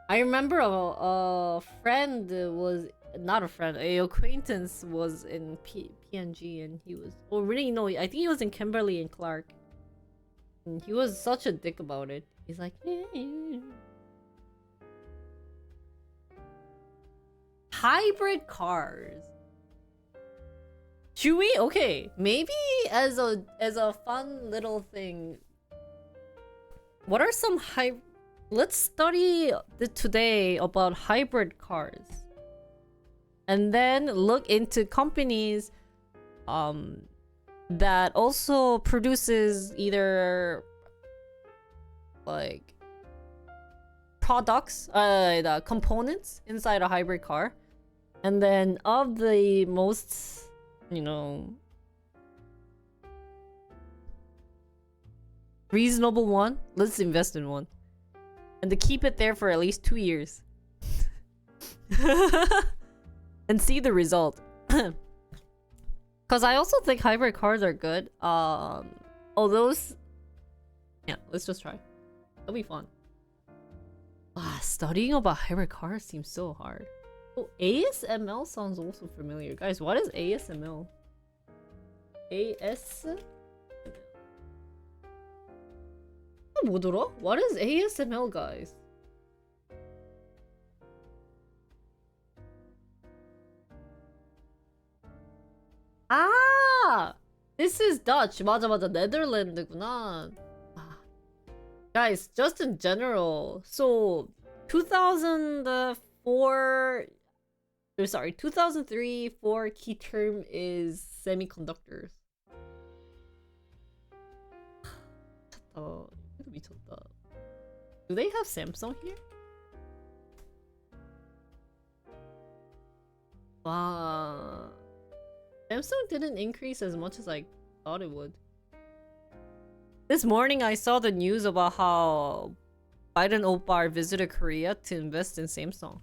I remember a friend was not a friend, a acquaintance was in PNG, and he was. Oh, really? No, I think he was in Kimberly and Clark. And he was such a dick about it. He's like, hybrid cars. Should we? Okay, maybe as a fun little thing. What are some Let's study today about hybrid cars, and then look into companies that also produces either like products, the components inside a hybrid car, and then of the most, you know, reasonable one, let's invest in one. And to keep it there for at least 2 years. And see the result. Because I also think hybrid cars are good. Those... Yeah, let's just try. It'll be fun. Studying about hybrid cars seems so hard. Oh, ASML sounds also familiar. Guys, what is ASML? 뭐더라? What is ASML, guys? This is Dutch. 맞아. 네덜란드구나. Guys, just in general. So, 2003-4 key term is semiconductors. 미쳤다. Do they have Samsung here? Wow. Samsung didn't increase as much as I thought it would. This morning I saw the news about how Biden Oppa visited Korea to invest in Samsung.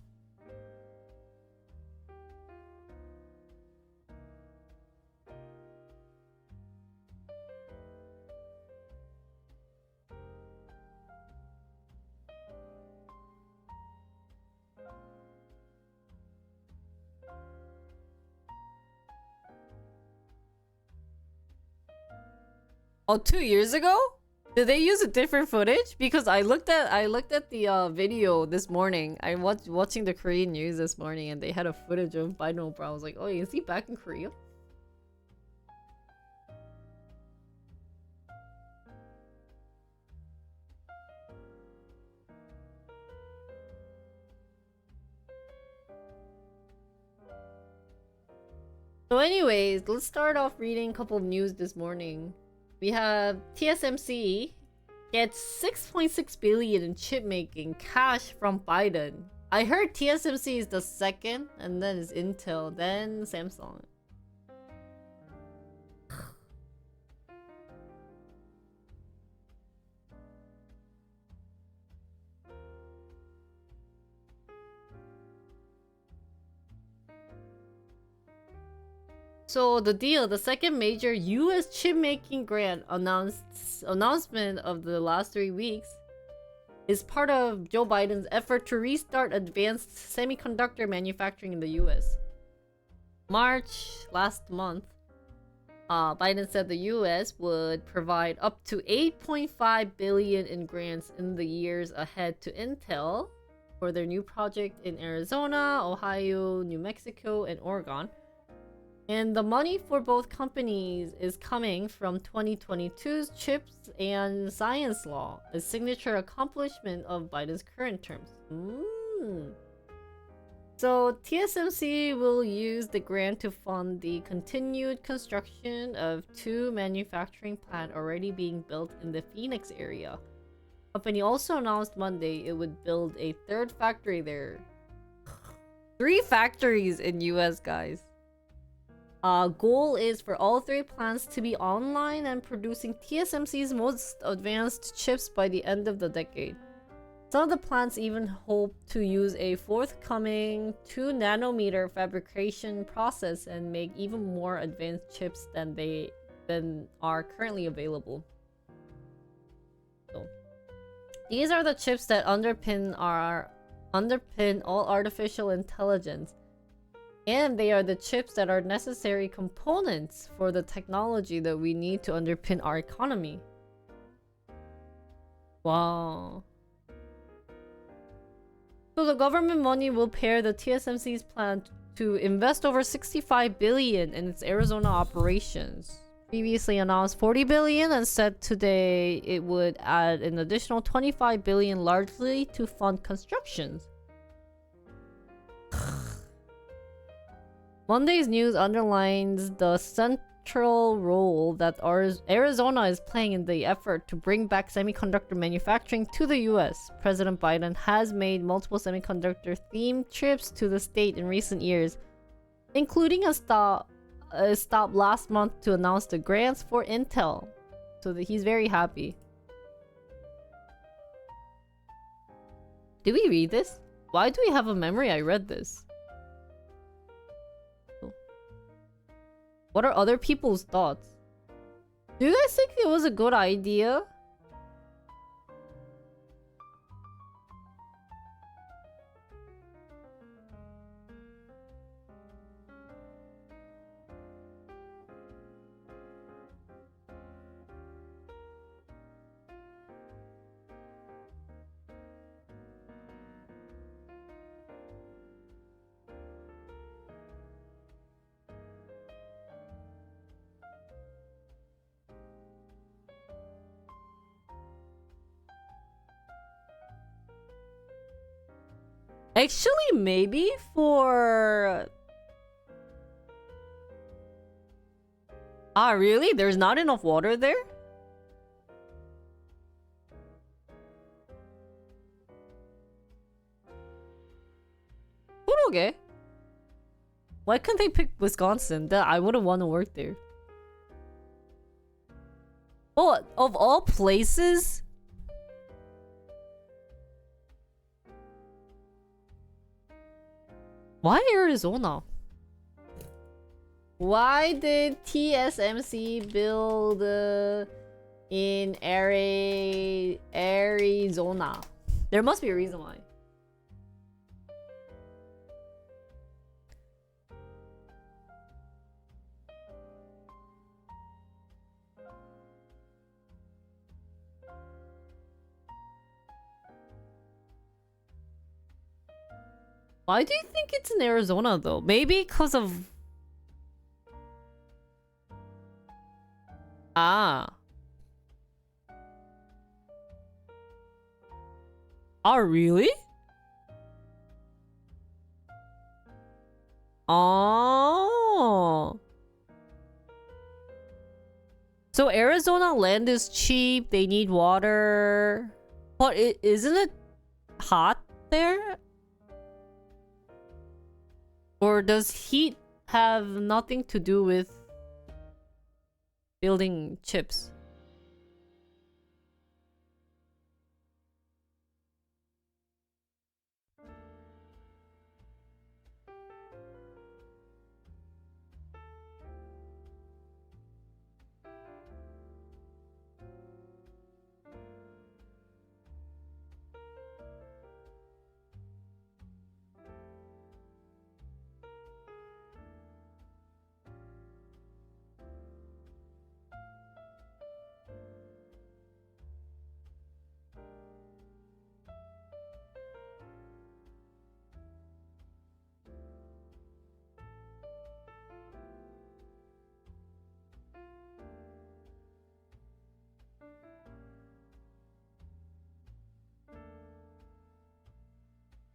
Oh, 2 years ago? Did they use a different footage? Because I looked at the video this morning. I watching the Korean news this morning, and they had a footage of Biden Oprah. I was like, oh, is he back in Korea? So anyways, let's start off reading a couple of news this morning. We have TSMC gets 6.6 billion in chip making cash from Biden. I heard TSMC is the second, and then is Intel, then Samsung. So the second major US chip making grant announcement of the last 3 weeks is part of Joe Biden's effort to restart advanced semiconductor manufacturing in the US. March last month, Biden said the US would provide up to 8.5 billion in grants in the years ahead to Intel for their new project in Arizona, Ohio, New Mexico, and Oregon. And the money for both companies is coming from 2022's CHIPS and Science Law, a signature accomplishment of Biden's current terms. So TSMC will use the grant to fund the continued construction of 2 manufacturing plants already being built in the Phoenix area. The company also announced Monday it would build a 3rd factory there. 3 factories in US, guys. Goal is for all 3 plants to be online and producing TSMC's most advanced chips by the end of the decade. Some of the plants even hope to use a forthcoming 2nm fabrication process and make even more advanced chips than are currently available. So, these are the chips that underpin all artificial intelligence. And they are the chips that are necessary components for the technology that we need to underpin our economy. Wow. So the government money will pair the TSMC's plan to invest over 65 billion in its Arizona operations. Previously announced 40 billion and said today it would add an additional 25 billion largely to fund constructions. Monday's news underlines the central role that Arizona is playing in the effort to bring back semiconductor manufacturing to the US. President Biden has made multiple semiconductor-themed trips to the state in recent years, including a stop last month to announce the grants for Intel. So he's very happy. Did we read this? Why do we have a memory I read this? What are other people's thoughts? Do you guys think it was a good idea? Actually, maybe for... Ah, really? There's not enough water there? 그러게. Why couldn't they pick Wisconsin? That I wouldn't want to work there. Oh, of all places? Why Arizona? Why did TSMC build in Arizona? There must be a reason why. Why do you think it's in Arizona though? Maybe because of... Ah. Oh, really? Oh. So Arizona land is cheap, they need water. But isn't it hot there? Or does heat have nothing to do with building chips?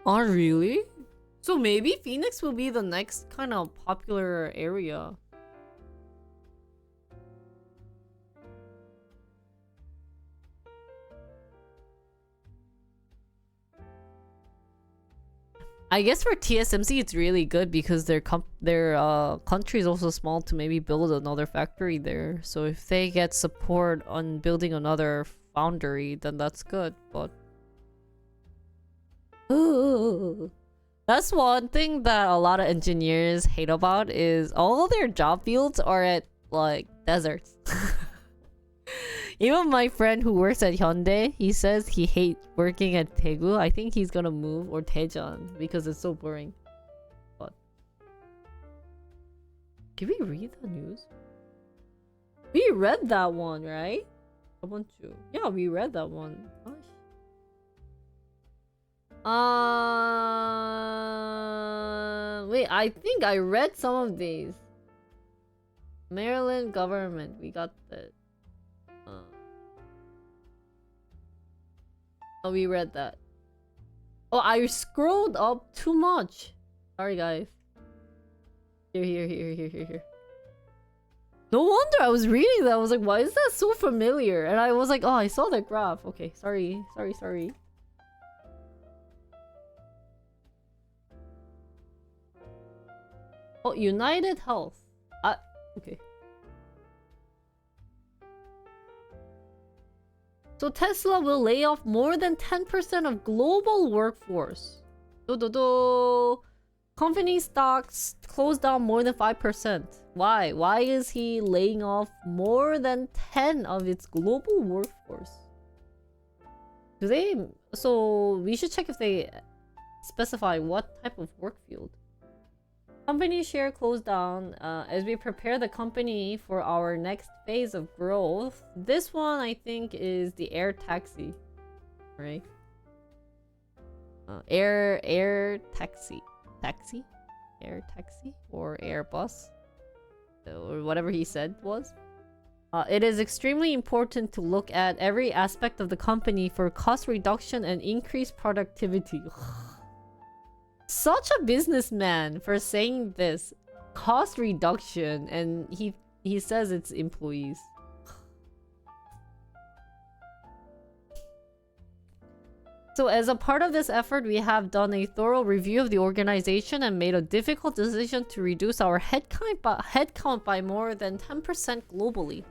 Oh, really? So maybe Phoenix will be the next kind of popular area. I guess for TSMC it's really good because their country is also small to maybe build another factory there. So if they get support on building another foundry, then that's good. But that's one thing that a lot of engineers hate about is all their job fields are at like deserts. Even my friend who works at Hyundai, he says he hates working at Daegu. I think he's gonna move, or Daejeon, because it's so boring. But can we read the news? We read that one, right? Yeah, we read that one. Gosh. Wait, I think I read some of these. Maryland government, we got the... Oh, we read that. Oh, I scrolled up too much. Sorry, guys. Here. No wonder I was reading that. I was like, why is that so familiar? And I was like, oh, I saw that graph. Okay, sorry. Oh, United Health. Okay. So Tesla will lay off more than 10% of global workforce. Company stocks closed down more than 5%. Why? Why is he laying off more than 10 of its global workforce? So we should check if they specify what type of work field. Company share closed down as we prepare the company for our next phase of growth. This one I think is the air taxi, right? Air taxi, air taxi or Airbus, or whatever he said was. It is extremely important to look at every aspect of the company for cost reduction and increased productivity. Such a businessman for saying this. Cost reduction, and he says it's employees. So as a part of this effort, we have done a thorough review of the organization and made a difficult decision to reduce our headcount by more than 10% globally.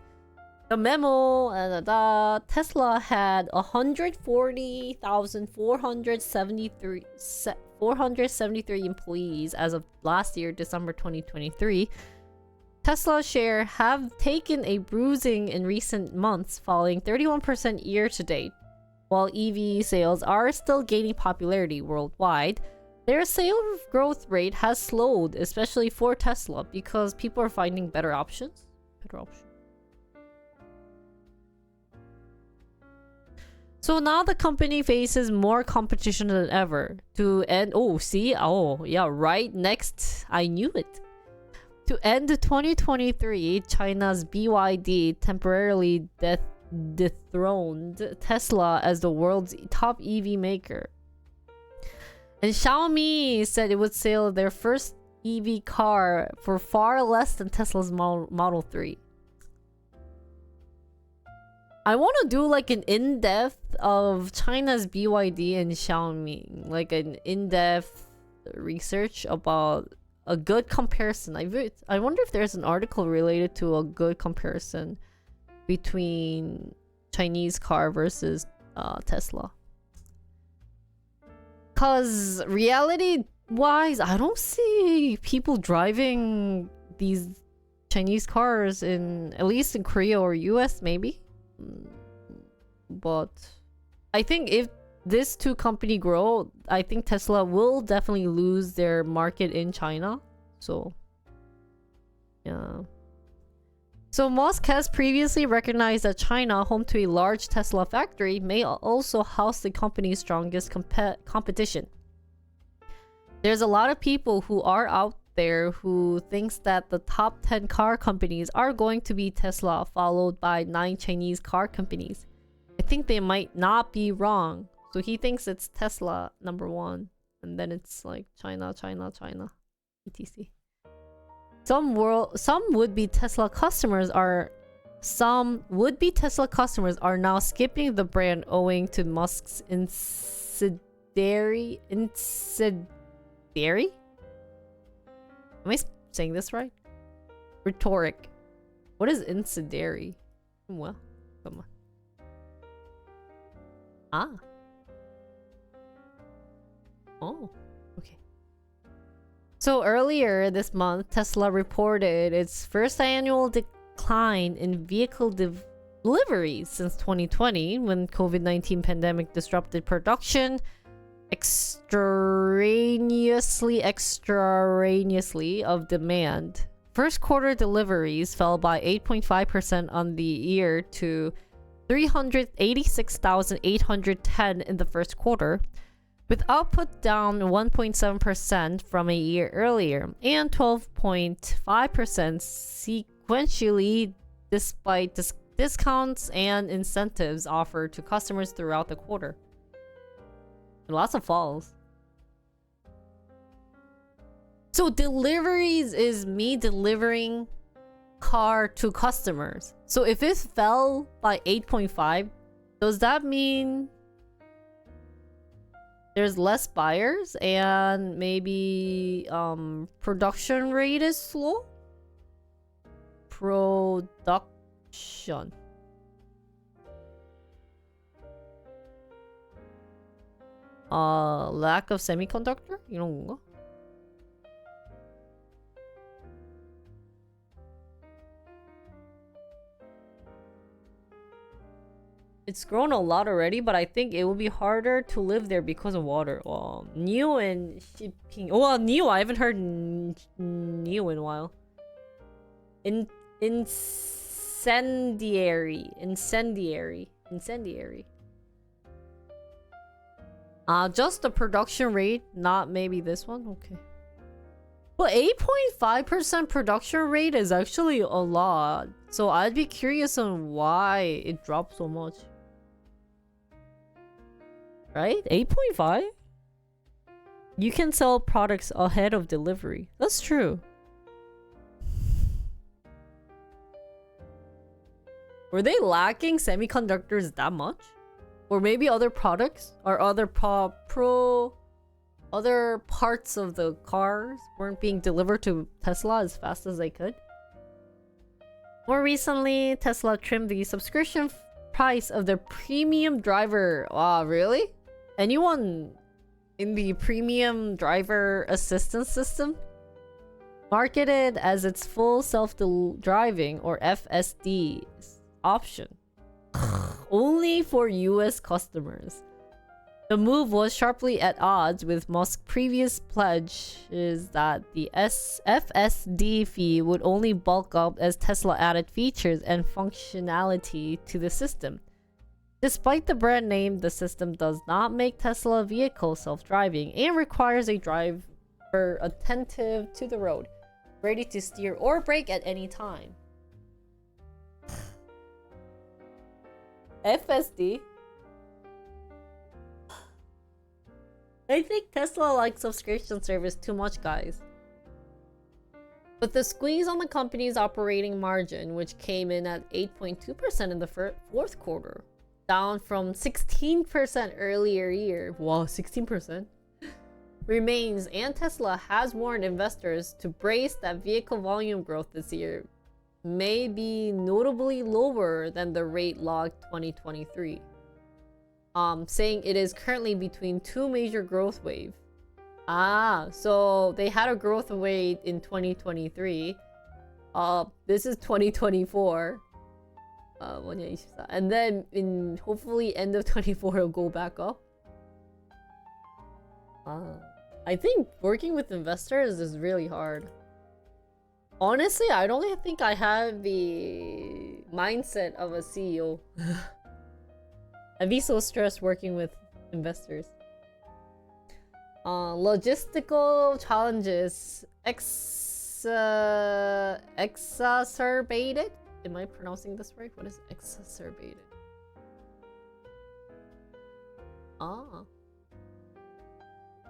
The memo, Tesla had 140,473 employees as of last year, December 2023. Tesla share have taken a bruising in recent months, falling 31% year to date. While EV sales are still gaining popularity worldwide, their sales growth rate has slowed, especially for Tesla, because people are finding better options. So now the company faces more competition than ever to end. Oh, see? Oh, yeah, right next. I knew it. To end 2023, China's BYD temporarily dethroned Tesla as the world's top EV maker. And Xiaomi said it would sell their first EV car for far less than Tesla's Model 3. I want to do like an in-depth of China's BYD and Xiaomi, like an in-depth research about a good comparison. I wonder if there's an article related to a good comparison between Chinese car versus Tesla. Cause reality-wise, I don't see people driving these Chinese cars at least in Korea or US maybe. But I think if these two companies grow, I think Tesla will definitely lose their market in China. So, yeah. So Musk has previously recognized that China, home to a large Tesla factory, may also house the company's strongest competition. There's a lot of people who are out there who thinks that the top 10 car companies are going to be Tesla, followed by 9 Chinese car companies. I think they might not be wrong. So he thinks it's Tesla number 1, and then it's like China, etc. Some would-be Tesla customers are now skipping the brand owing to Musk's incendiary. Am I saying this right? Rhetoric. What is incendiary? Well, come on. Ah. Oh, okay. So earlier this month, Tesla reported its first annual decline in vehicle deliveries since 2020, when COVID-19 pandemic disrupted production extraneously of demand. First quarter deliveries fell by 8.5% on the year to 386,810 in the first quarter, with output down 1.7% from a year earlier and 12.5% sequentially, despite discounts and incentives offered to customers throughout the quarter. Lots of falls. So deliveries is me delivering car to customers. So if it fell by 8.5, does that mean there's less buyers and maybe production rate is slow? Production. Lack of semiconductor? 이런 건가? It's grown a lot already, but I think it will be harder to live there because of water. Neo and shipping. Oh, Neo, I haven't heard Neo in a while. Incendiary. Just the production rate, not maybe this one? Okay. But 8.5% production rate is actually a lot. So I'd be curious on why it dropped so much. Right? 8.5? You can sell products ahead of delivery. That's true. Were they lacking semiconductors that much? Or maybe other products or other other parts of the cars weren't being delivered to Tesla as fast as they could? More recently, Tesla trimmed the subscription price of their premium driver. Wow, really? Anyone in the premium driver assistance system? Marketed as its full self-driving or FSD option. Only for US customers. The move was sharply at odds with Musk's previous pledge is that the FSD fee would only bulk up as Tesla added features and functionality to the system. Despite the brand name, the system does not make Tesla vehicle self-driving and requires a driver attentive to the road, ready to steer or brake at any time. FSD? I think Tesla likes subscription service too much, guys. With the squeeze on the company's operating margin, which came in at 8.2% in the fourth quarter, down from 16% earlier year. Wow, 16%? Remains, and Tesla has warned investors to brace that vehicle volume growth this year may be notably lower than the rate logged 2023. Saying it is currently between two major growth waves. So they had a growth rate in 2023. This is 2024. And then in hopefully end of 24 it'll go back up. I think working with investors is really hard. Honestly, I don't think I have the mindset of a CEO. I'd be so stressed working with investors. Logistical challenges exacerbated. Am I pronouncing this right? What is exacerbated?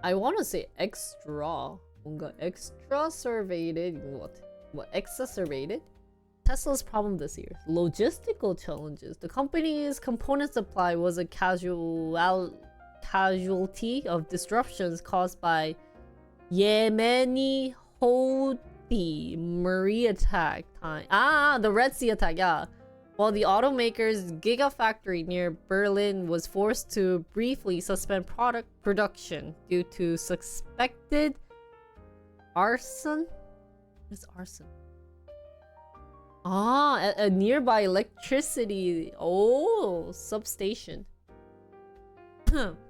I want to say extra. 뭔가 exacerbated. What exacerbated? Tesla's problem this year. Logistical challenges. The company's component supply was a casualty of disruptions caused by Yemeni Houthi Marine attack time. The Red Sea attack, yeah. While the automaker's Gigafactory near Berlin was forced to briefly suspend product production due to suspected arson. What is arson? A nearby electricity substation.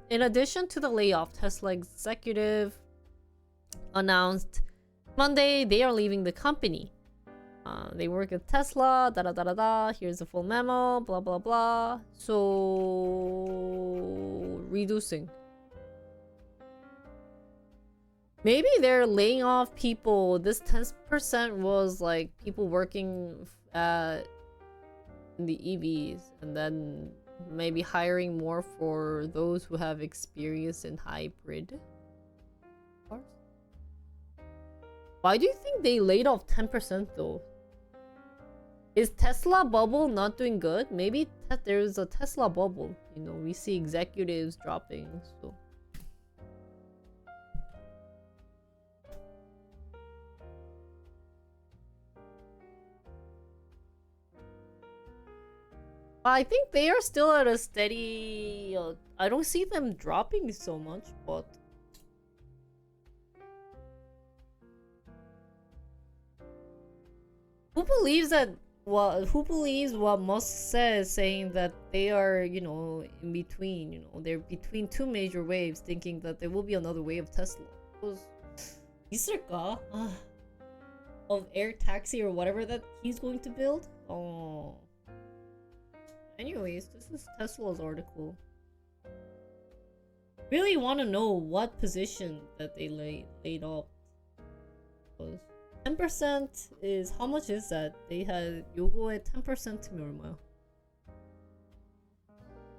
In addition to the layoff, Tesla executive announced Monday they are leaving the company. They work at Tesla, here's the full memo, blah blah blah. So reducing. Maybe they're laying off people. This 10% was like people working at the EVs, and then maybe hiring more for those who have experience in hybrid cars. Why do you think they laid off 10% though? Is Tesla bubble not doing good? Maybe there's a Tesla bubble. You know, we see executives dropping, so. I think they are still at a steady... I don't see them dropping so much, but... Who believes what Musk says, saying that they are, you know, in between, you know, they're between two major waves, thinking that there will be another wave of Tesla. 있을까? Of air taxi or whatever that he's going to build? Oh. Anyways, this is Tesla's article. Really want to know what position that they laid off. 10% is, how much is that? They had 요거에 10%면 얼마야?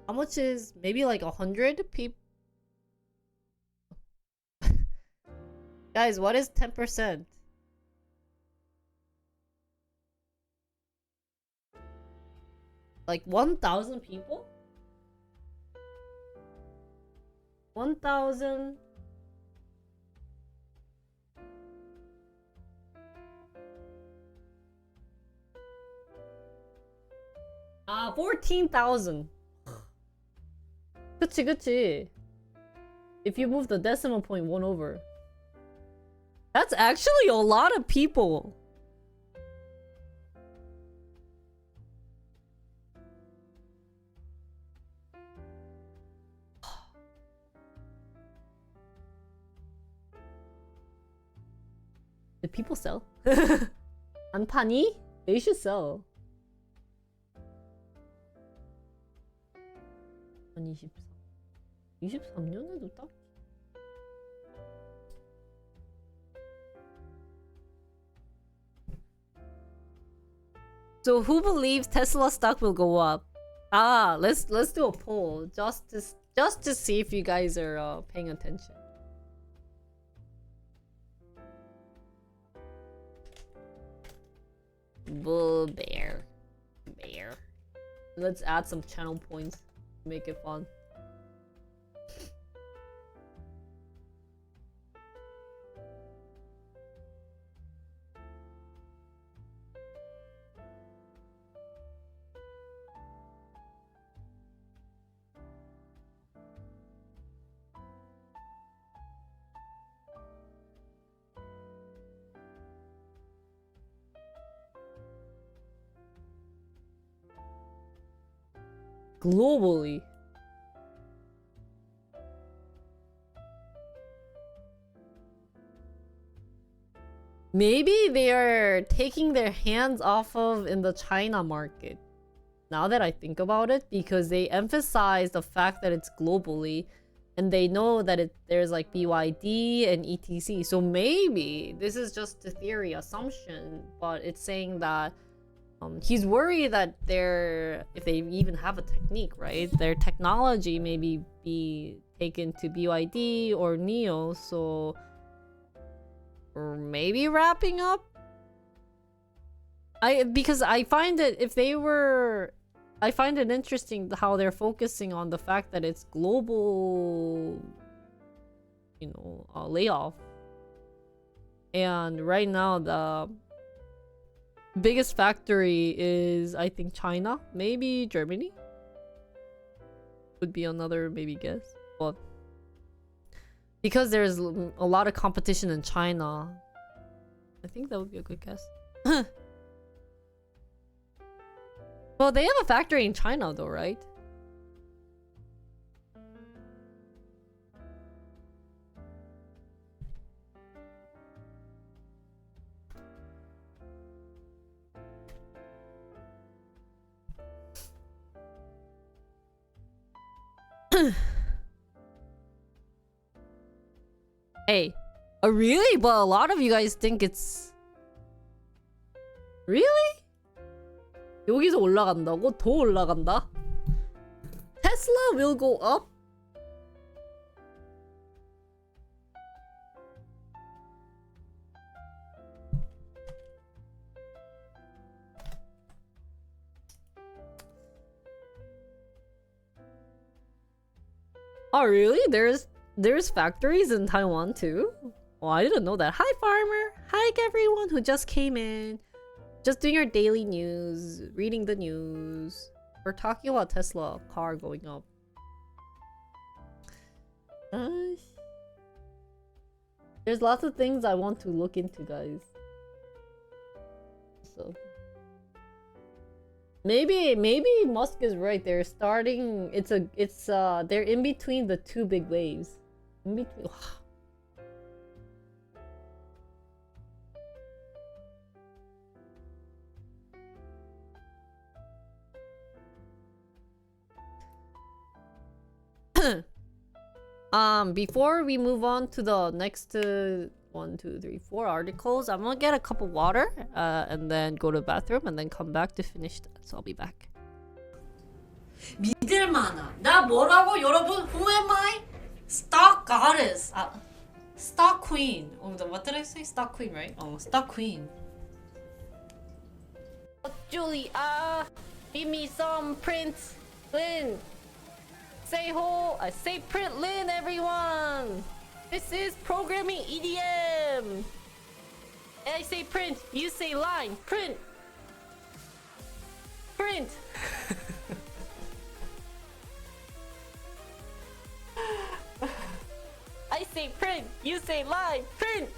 How much is maybe like 100 people? Guys, what is 10%? Like 1,000 people? 1,000. 14,000. 그치. If you move the decimal point 1 over. That's actually a lot of people. Did people sell? 안 파니? They should sell. 2023. 23년에도 딱. So who believes Tesla stock will go up? Let's do a poll just to see if you guys are paying attention. Bull bear. Let's add some channel points to make it fun. Globally. Maybe they are taking their hands off of in the China market. Now that I think about it, because they emphasize the fact that it's globally and they know that there's like BYD and ETC. So maybe this is just a theory assumption, but it's saying that he's worried that if they even have a technique, right? Their technology maybe be taken to BYD or NIO, so or maybe wrapping up. Because I find it interesting how they're focusing on the fact that it's global, layoff. And right now the biggest factory is, I think, China, maybe Germany. Would be another maybe guess, but because there's a lot of competition in China, I think that would be a good guess. Well, they have a factory in China though, right? Hey, really? But a lot of you guys think it's really? 여기서 올라간다고? 더 올라간다? Tesla will go up? Oh, really? There's factories in Taiwan too? Oh, I didn't know that. Hi, farmer. Hi, everyone who just came in. Just doing our daily news, reading the news. We're talking about Tesla car going up. There's lots of things I want to look into, guys. So maybe Musk is right. They're starting. They're in between the two big waves. In between. Before we move on to the next 1, 2, 3, 4 articles, I'm gonna get a cup of water and then go to the bathroom and then come back to finish that. So I'll be back. 믿을만한. 나 뭐라고 여러분? Who am I? Stock goddess. Stock queen. What did I say? Stock queen, right? Oh, stock queen. Julie, give me some Prince Lin. Say print Lin, everyone. This is programming EDM. I say print, you say line. Print. I say print, you say line. Print.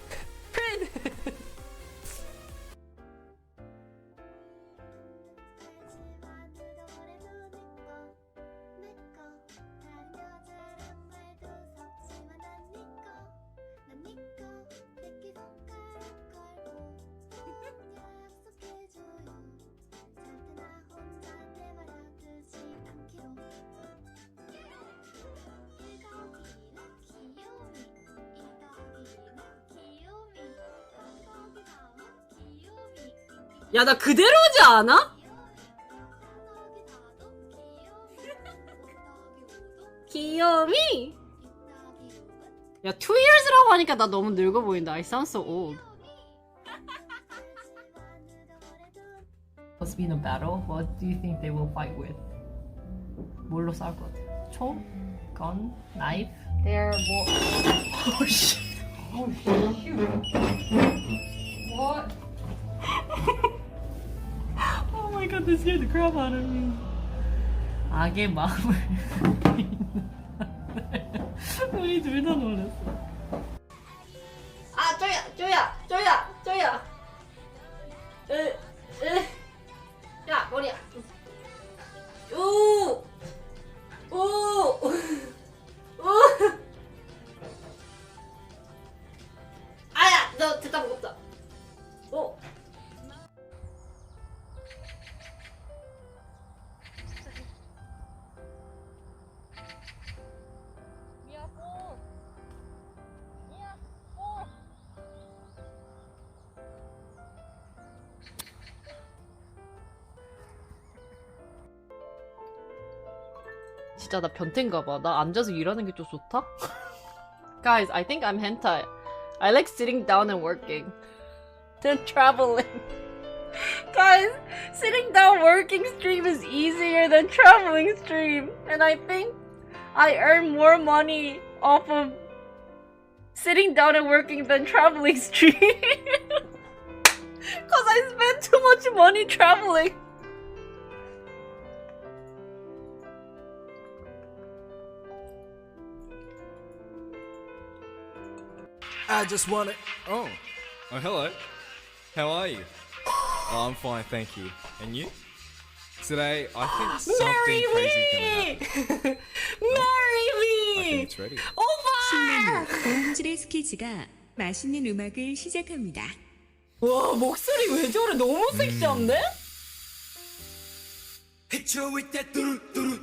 야, 나 그대로지 않아? 귀요미! 야, 2 years라고 하니까 나 너무 늙어 보인다. I sound so old. What's been a battle? What do you think they will fight with? 뭘로 싸울 것 같아? 총? Gun? Knife? They're more. Oh shit. Oh, shoot. What? Oh my god, this scared the crap out of me. 악의 마음을 우리 둘 다 놀랐어. 아, 쪼야. 야, 머리야. 우. 아야, 너 됐다 먹었다. 오. 진짜 나 변태인가 봐. 나 앉아서 일하는 게 좀 좋다? Guys, I think I'm hentai. I like sitting down and working. Than traveling. Guys, sitting down working stream is easier than traveling stream. And I think I earn more money off of sitting down and working than traveling stream. Cause I spend too much money traveling. I just wanna. Oh, hello. How are you? Oh, I'm fine, thank you. And you? Today, I think something crazy is gonna happen. Marry I think me! it's ready. 오빠! 고음질의 스케치가 맛있는 음악을 시작합니다. 와, 목소리 왜 저래? 너무 섹시한데? Hit you with that doo doo.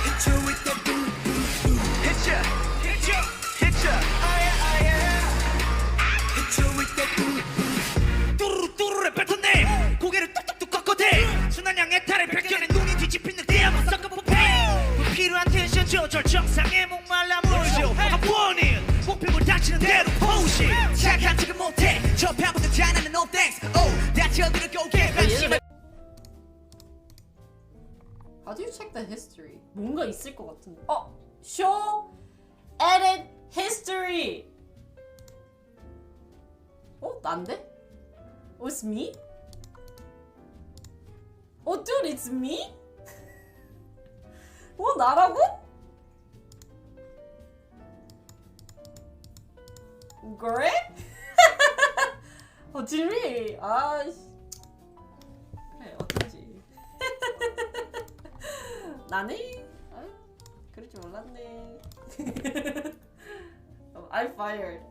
Hit you with that doo doo. Hit ya. Hit you with that doo. 뚜루뚜루를 뱉어내. 고개를 뚝뚝뚝 꺾어대. 순한 양의 탈을 벗겨내. 눈이 뒤집힌 듯 대한번 섞어 뽀팽. 불필요한 텐션 조절. 정상에 목말라 물죠. I want it. 목표물 닥치는 대로 포시. 착한 척은 못해. 저 편부터 잘하는 no thanks. Oh, that's your little go get back. How do you check the history? 뭔가 있을 것 같은데. Show edit history. 난데? It's me? Dude, it's me? 나라고? 그래? 진미. 아이씨. 그래, 어쩐지. 나네? 아유, 그럴 줄 몰랐네. I'm fired.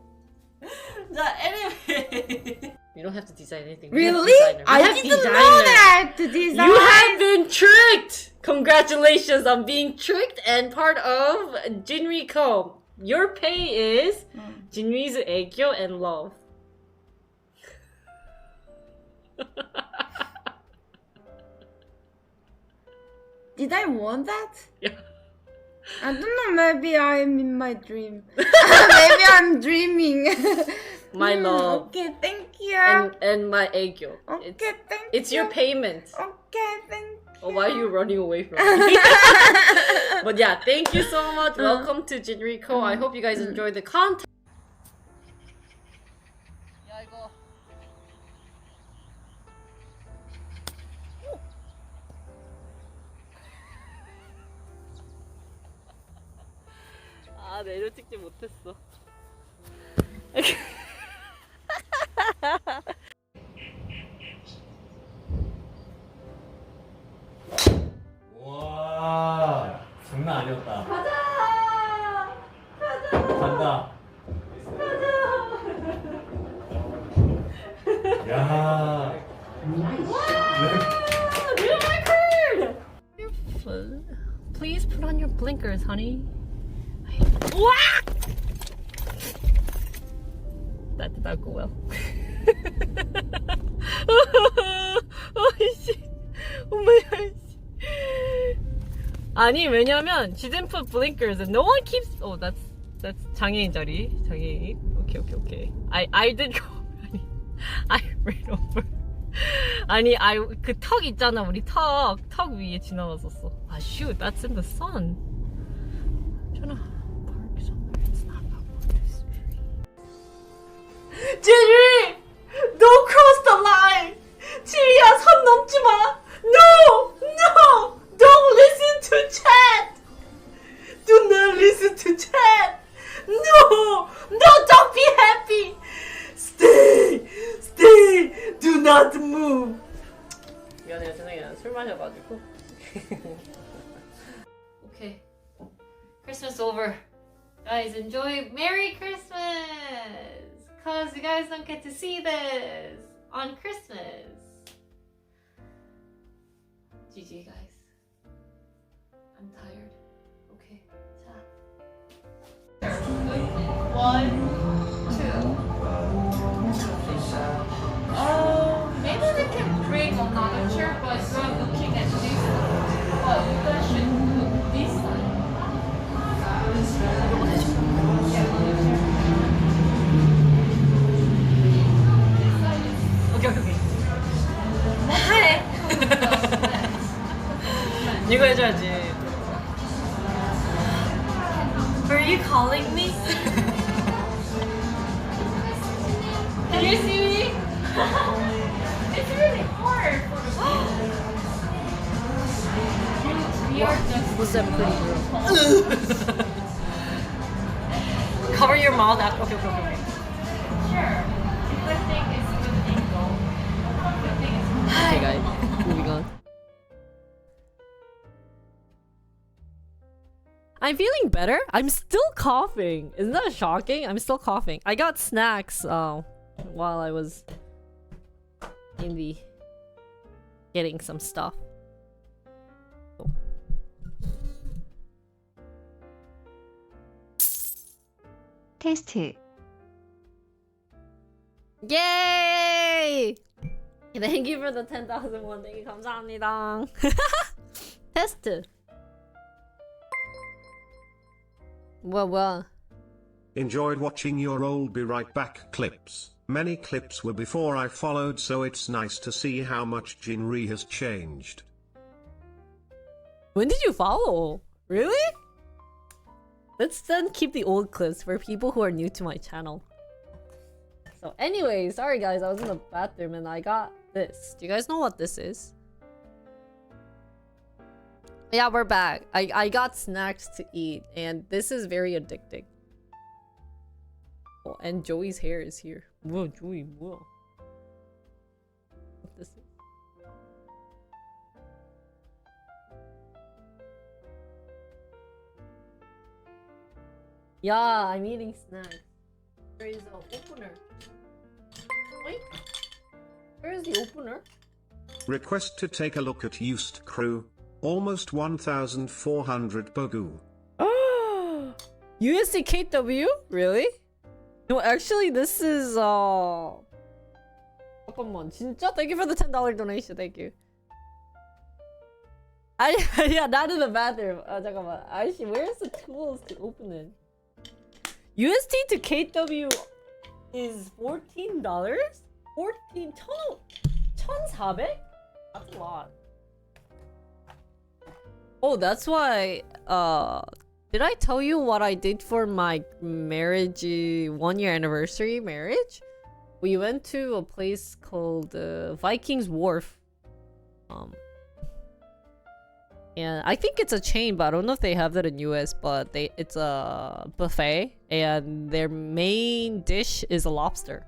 자, anyway. You don't have to design anything. We have Really? designer. We I have didn't know designer. that to design. You have been tricked! Congratulations on being tricked and part of Jinri Co. Your pay is Jinri's 애교 and love. Did I want that? Yeah. I don't know. Maybe I'm in my dream. Maybe I'm dreaming. My love. Okay, thank you. And my 애교. Okay, thank you. It's your payment. Okay, thank you. Oh, why are you running away from me? But yeah, thank you so much. Welcome to Jinri Co. I hope you guys enjoyed the content. 야, 이거. 내려 찍지 못했어. 와, 장난 아니었다. 간다. 야. Please put on your blinkers, honey. That did not go well. Oh shit. Oh my gosh. 아니 왜냐면 she didn't put blinkers and no one keeps. Oh, that's 장애인 자리. 장애인. Okay. I did go. I ran over. 아니 그 턱 있잖아 우리 턱 위에 지나갔었어. 아 shoot, that's in the sun. Trying to park somewhere. It's not about this tree. 지리, don't cross the line. 지리야 선 넘지 마. No, don't listen to chat. Do not listen to chat. No, don't be happy. Stay. Do not move. 미안해요, 죄송해요. 술 마셔가지고. Okay. Christmas over. Guys, enjoy. Merry Christmas! Cause you guys don't get to see this on Christmas. GG, guys. I'm tired. Okay. 자. 1, 2. Maybe they can bring another chair, but we're looking at this one. But you guys should look this side. Okay. 이거 해줘야지. Are you calling me? Can you see me? It's really hard for we are just what's that pretty girl? Cover your mouth after. Okay. Sure. Good thing is good thing though. Good thing is good thing. Okay guys, moving on. I'm feeling better. I'm still coughing. Isn't that shocking? I'm still coughing. I got snacks while I was in the getting some stuff. Oh. 테스트. Yay! Thank you for the 10,000 won. Thank you. 감사합니다. 테스트. 뭐야? Enjoyed watching your old Be Right Back clips. Many clips were before I followed, so it's nice to see how much Jinri has changed. When did you follow? Really? Let's then keep the old clips for people who are new to my channel. So anyway, sorry guys, I was in the bathroom and I got this. Do you guys know what this is? Yeah, we're back. I got snacks to eat and this is very addicting. Oh, and Joey's hair is here. Whoa, Joey, whoa. What this is? Yeah, I'm eating snacks. There is an opener. Wait. Where is the opener? Request to take a look at Used Crew. Almost 1,400 Bogu. USD KW? Really? No, actually, this is 잠깐만, 진짜? Thank you for the $10 donation. Thank you. Yeah, not in the bathroom. 잠깐만. 아이씨, where's the tools to open it? USD to KW is $14? 1,400? That's a lot. Oh, that's why, did I tell you what I did for my marriage, 1 year anniversary marriage? We went to a place called Vikings Wharf. And I think it's a chain, but I don't know if they have that in US, but it's a buffet and their main dish is a lobster.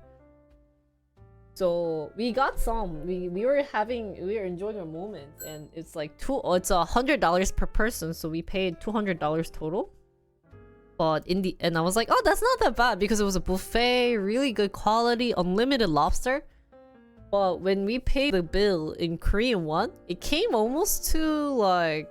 So we got some. We were enjoying our moments, and it's like it's $100 per person, so we paid $200 total. But in the end, I was like, oh, that's not that bad because it was a buffet, really good quality, unlimited lobster. But when we paid the bill in Korean won, it came almost to like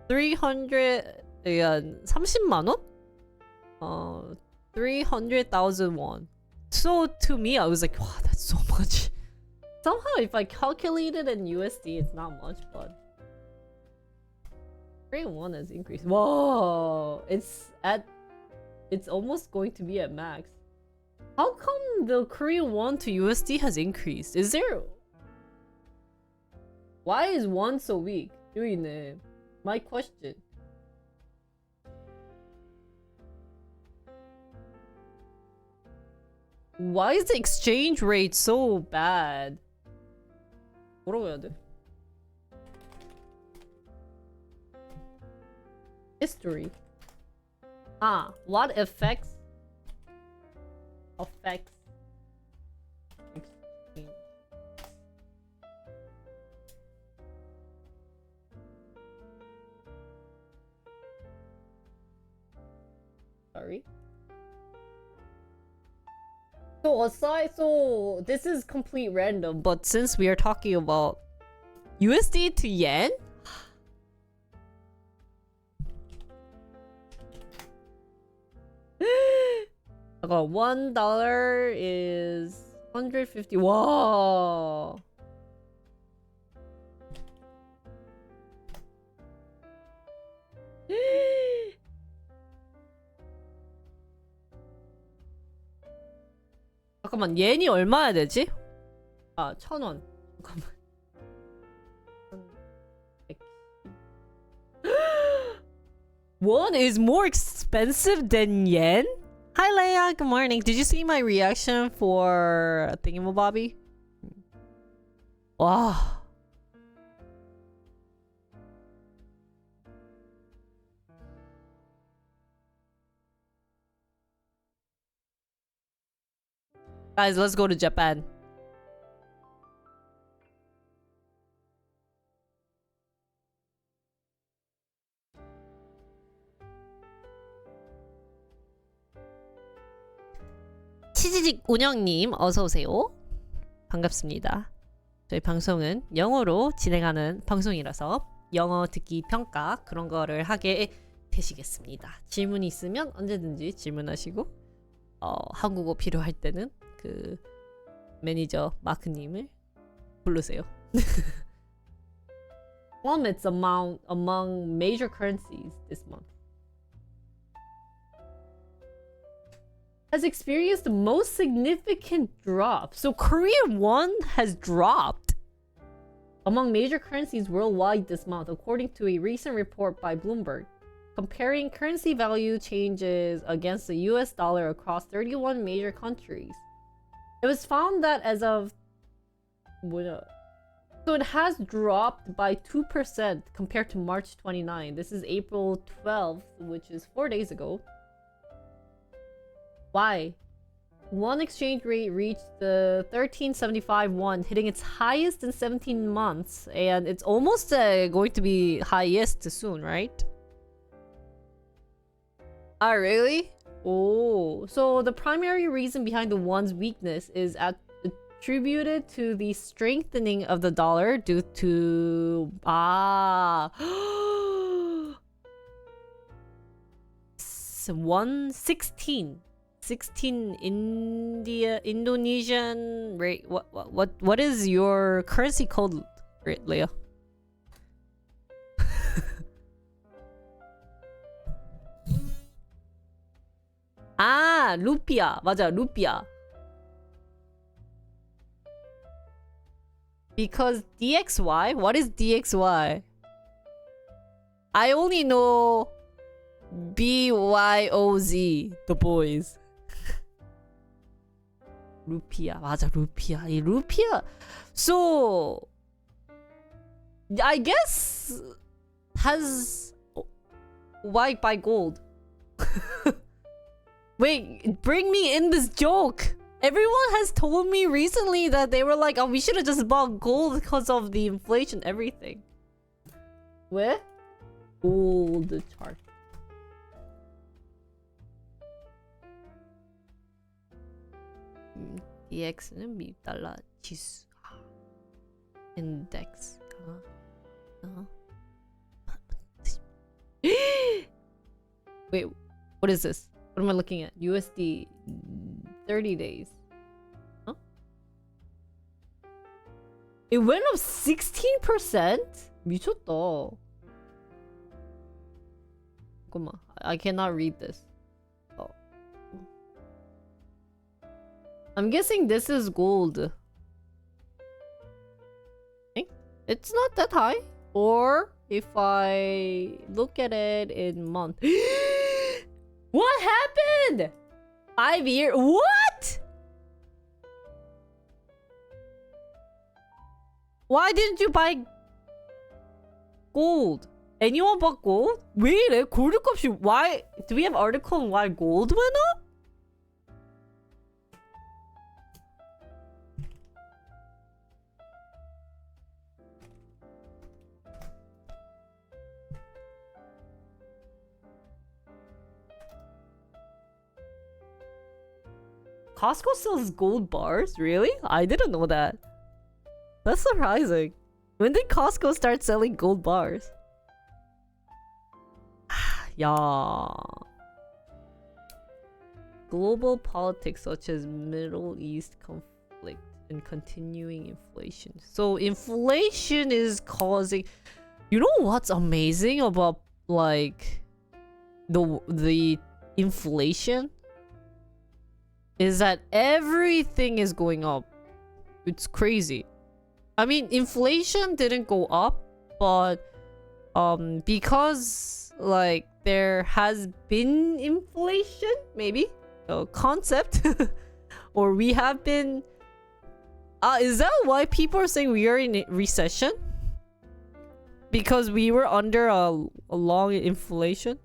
300000 won. So to me, I was like, wow, that's so much. Somehow, if I calculate it in USD, it's not much, but Korean won has increased. Whoa, it's almost going to be at max. How come the Korean won to USD has increased? Is there? Why is one so weak? 유이네. My question. Why is the exchange rate so bad? 뭐라고 해야 돼? History. Ah, what affects exchange? Sorry. So this is complete random, but since we are talking about USD to yen, $1 is 150. Wow. 잠깐만, 옌이 얼마야 되지? 아, 1,000원. 잠깐만. Won is more expensive than yen? Hi Leia, good morning. Did you see my reaction for Thingamabobby? Wow. Guys, let's go to Japan. 치지직 운영님 어서오세요. 반갑습니다. 저희 방송은 영어로 진행하는 방송이라서 영어 듣기 평가 그런 거를 하게 되시겠습니다. 질문이 있으면 언제든지 질문하시고 한국어 필요할 때는 그 매니저 마크님을 부르세요. Plummets among major currencies this month. Has experienced the most significant drop. So Korean won has dropped among major currencies worldwide this month, according to a recent report by Bloomberg, comparing currency value changes against the US dollar across 31 major countries. It was found that as of so it has dropped by 2% compared to March 29. This is April 12th, which is 4 days ago. Why? One exchange rate reached the 1375 won, hitting its highest in 17 months, and it's almost going to be highest soon, right? Ah, really? Oh, so the primary reason behind the won's weakness is attributed to the strengthening of the dollar due to 16 Indonesian rate. What is your currency code, Leah? 아, 루피아. 맞아, 루피아. Because DXY? What is DXY? I only know BYOZ, the boys. 루피아. 맞아, 루피아. 이 루피아. So, I guess has why buy gold? Wait, bring me in this joke. Everyone has told me recently that they were like, oh, we should have just bought gold because of the inflation, everything. Where? Gold chart. DX는 미국 달러 지수. Index. Wait, what is this? What am I looking at? USD 30 days. It went up 16%? 미쳤다. 잠깐만. I cannot read this. Oh. I'm guessing this is gold. It's not that high. Or if I look at it in month. What happened? 5 years? What? Why didn't you buy gold? Anyone bought gold? 왜 이래? 골드 값이 why? Do we have article on why gold went up? Costco sells gold bars? Really? I didn't know that. That's surprising. When did Costco start selling gold bars? Yeah. Global politics such as Middle East conflict and continuing inflation. So inflation is causing... You know what's amazing about like the inflation? Is that everything is going up. It's crazy. I mean, inflation didn't go up, but because like there has been inflation, maybe a concept, or we have been. Is that why people are saying we are in a recession? Because we were under a long inflation.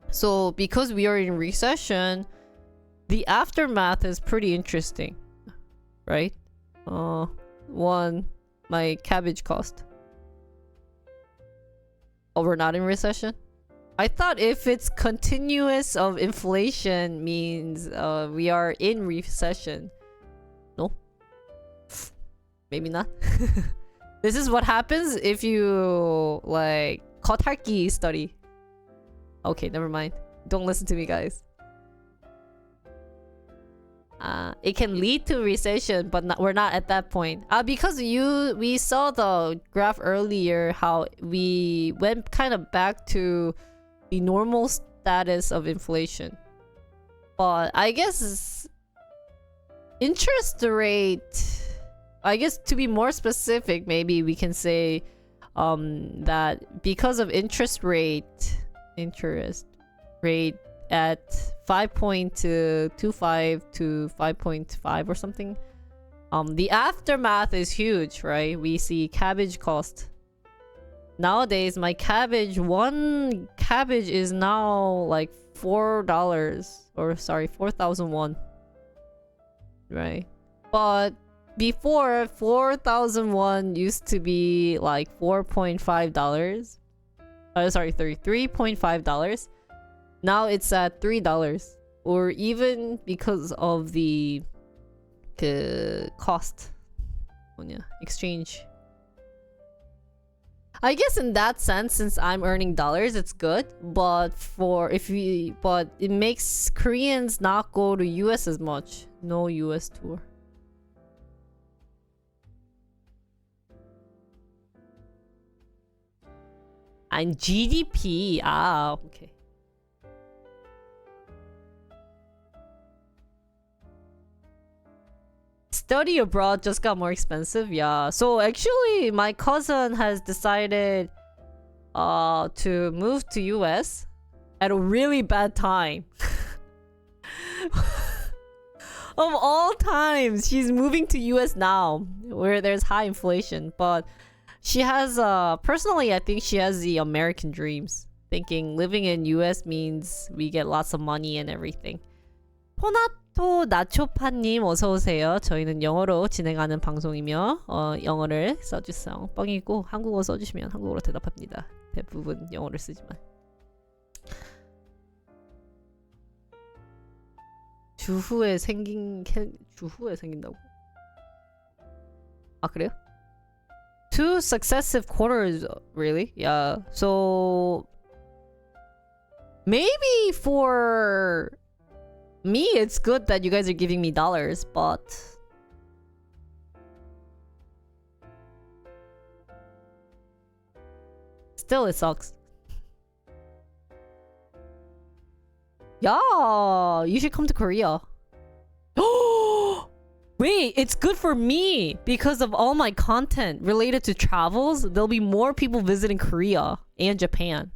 So because we are in recession, the aftermath is pretty interesting, right? One, my cabbage cost. Oh, we're not in recession? I thought if it's continuous of inflation means we are in recession. No? Maybe not. This is what happens if you like 겉핥기 study. Okay, never mind. Don't listen to me, guys. It can lead to recession, but we're not at that point. Because we saw the graph earlier, how we went kind of back to the normal status of inflation. But I guess interest rate. I guess to be more specific, maybe we can say that because of interest rate at 5.25 to 5.5 or something, the aftermath is huge, right? We see cabbage cost. Nowadays, my one cabbage is now like $4, or sorry, 4,001, right? But before, 4,001 used to be like $4.5. Sorry, $3.5. Now it's at $3, or even because of the cost, exchange. I guess in that sense, since I'm earning dollars, it's good. But it makes Koreans not go to US as much. No US tour. And GDP. Okay. Study abroad just got more expensive. Yeah. So actually, my cousin has decided to move to US at a really bad time. Of all times, she's moving to US now, where there's high inflation. But she has personally, I think she has the American dreams, thinking living in US means we get lots of money and everything. 포나토 나초파님 어서오세요. 저희는 영어로 진행하는 방송이며 영어를 써주세요. 뻥이고 한국어 써주시면 한국어로 대답합니다. 대부분 영어를 쓰지만. 주후에 생긴다고? 아 그래요? 2 successive quarters, really? Yeah. So maybe for me it's good that you guys are giving me dollars, but Still, it sucks. Yeah, you should come to Korea. Wait, it's good for me because of all my content related to travels. There'll be more people visiting Korea and Japan.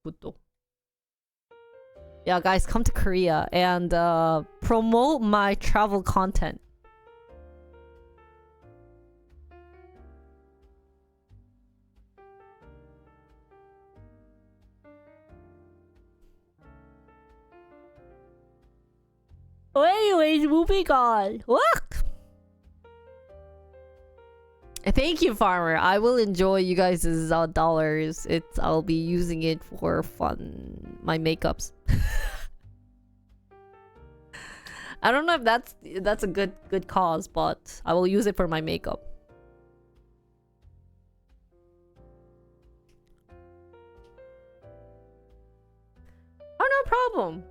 Good though. Yeah, guys, come to Korea and promote my travel content. Anyways, moving on. What? Thank you, Farmer. I will enjoy you guys' dollars. I'll be using it for fun. My makeups. I don't know if that's a good cause, but I will use it for my makeup. Oh, no problem.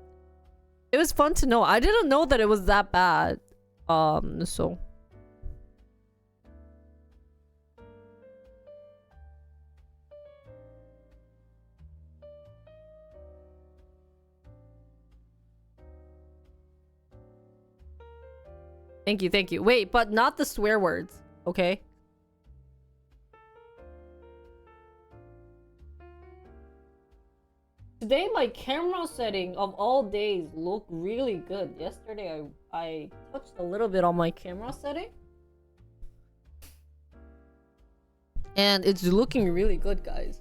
It was fun to know. I didn't know that it was that bad. So. Thank you. Wait, but not the swear words, okay? Today, my camera setting of all days looked really good. Yesterday, I touched a little bit on my camera setting. And it's looking really good, guys.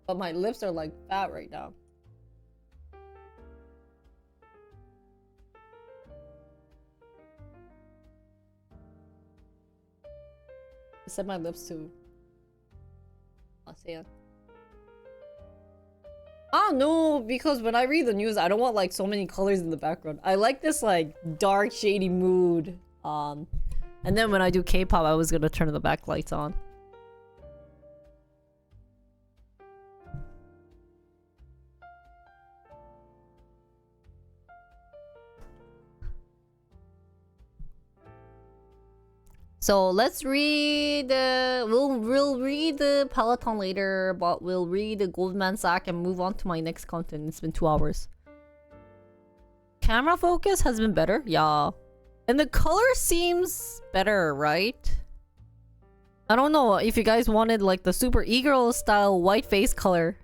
But my lips are like fat right now. I set my lips to ASEAN. Ah no, because when I read the news, I don't want like so many colors in the background. I like this like dark shady mood. And then when I do K-pop, I was gonna turn the backlights on. So let's read. We'll read the Peloton later, but we'll read the Goldman Sachs and move on to my next content. It's been 2 hours. Camera focus has been better, yeah, and the color seems better, right? I don't know if you guys wanted like the super e-girl style white face color.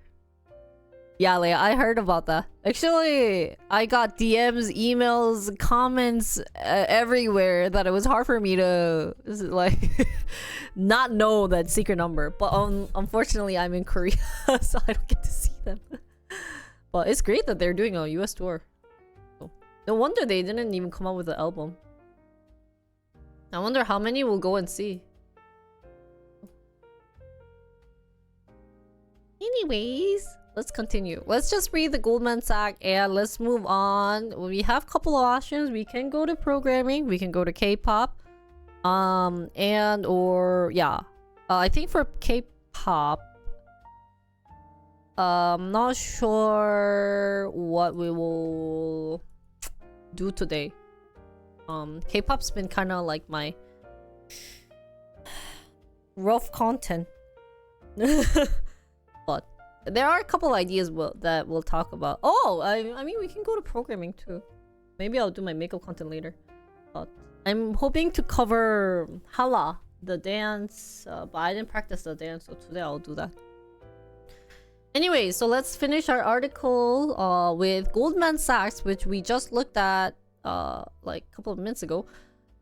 Yeah, Leia, I heard about that. Actually, I got DMs, emails, comments everywhere that it was hard for me to like not know that secret number. But unfortunately, I'm in Korea, so I don't get to see them. But it's great that they're doing a US tour. No wonder they didn't even come out with an album. I wonder how many we'll go and see. Anyways, let's continue. Let's just read the Goldman Sachs and let's move on. We have a couple of options. We can go to programming. We can go to K-pop. And or yeah. I think for K-pop, I'm not sure what we will do today. K-pop's been kind of like my rough content. But there are a couple ideas that we'll talk about. Oh, I mean, we can go to programming too. Maybe I'll do my makeup content later. But I'm hoping to cover Hala, the dance. But I didn't practice the dance, so today I'll do that. Anyway, so let's finish our article with Goldman Sachs, which we just looked at like a couple of minutes ago.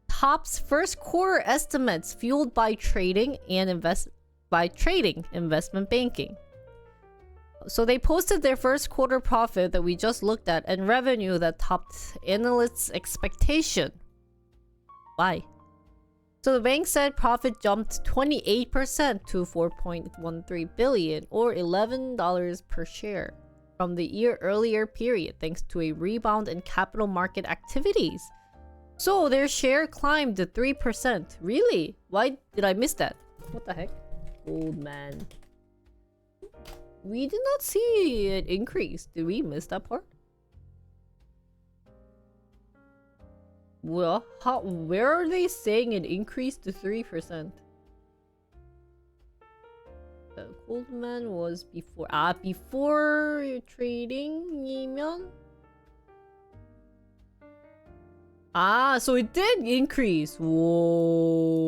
Top's first quarter estimates fueled by trading and investment banking. So they posted their first quarter profit that we just looked at and revenue that topped analysts' expectation. Why? So the bank said profit jumped 28% to 4.13 billion or $11 per share from the year earlier period thanks to a rebound in capital market activities. So their share climbed to 3%. Really? Why did I miss that? What the heck? Goldman. We did not see it increase. Did we miss that part? Well, where are they saying it increased to 3%? Goldman was before. Before trading이면? So it did increase. 오,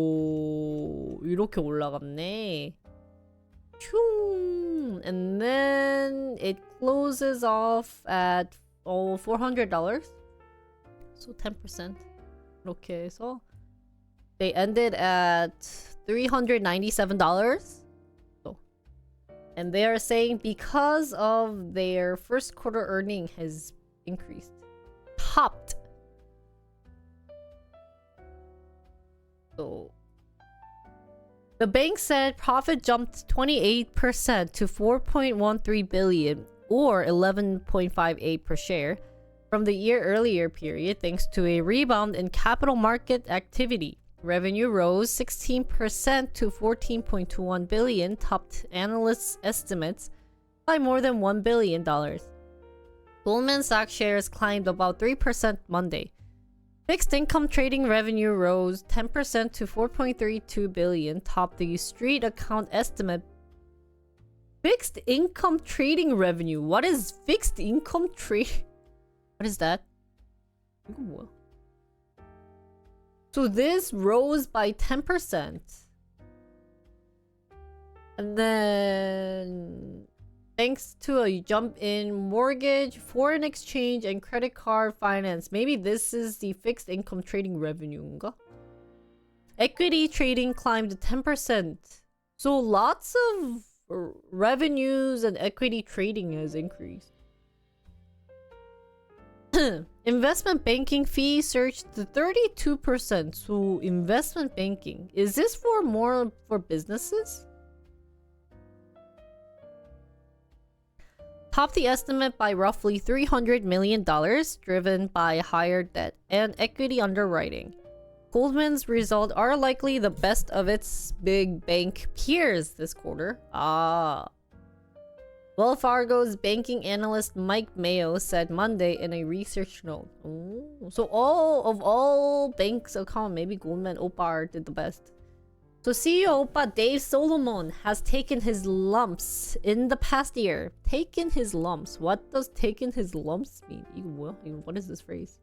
이렇게 올라갔네. And then it closes off at $400. So 10%. 이렇게 해서 they ended at $397. And they are saying because of their first quarter earning has increased. Topped. So the bank said profit jumped 28% to 4.13 billion or 11.58 per share from the year earlier period thanks to a rebound in capital market activity. Revenue rose 16% to 14.21 billion, topped analysts' estimates by more than $1 billion. Goldman Sachs shares climbed about 3% Monday. Fixed income trading revenue rose 10% to 4.32 billion, topped the street account estimate. Fixed income trading revenue? What is fixed income trade? What is that? 이거 뭐야? So this rose by 10%. And then thanks to a jump in mortgage, foreign exchange, and credit card finance. Maybe this is the fixed income trading revenu인가? Equity trading climbed 10%. So lots of revenues and equity trading has increased. Investment banking fee surged to 32%. So investment banking, is this for more for businesses? Topped the estimate by roughly $300 million, driven by higher debt and equity underwriting. Goldman's results are likely the best of its big bank peers this quarter. Wells Fargo's banking analyst Mike Mayo said Monday in a research note. So all banks account, maybe Goldman Opar did the best. So CEO Oppa Dave Solomon has taken his lumps in the past year. Taken his lumps. What does taken his lumps mean? What is this phrase?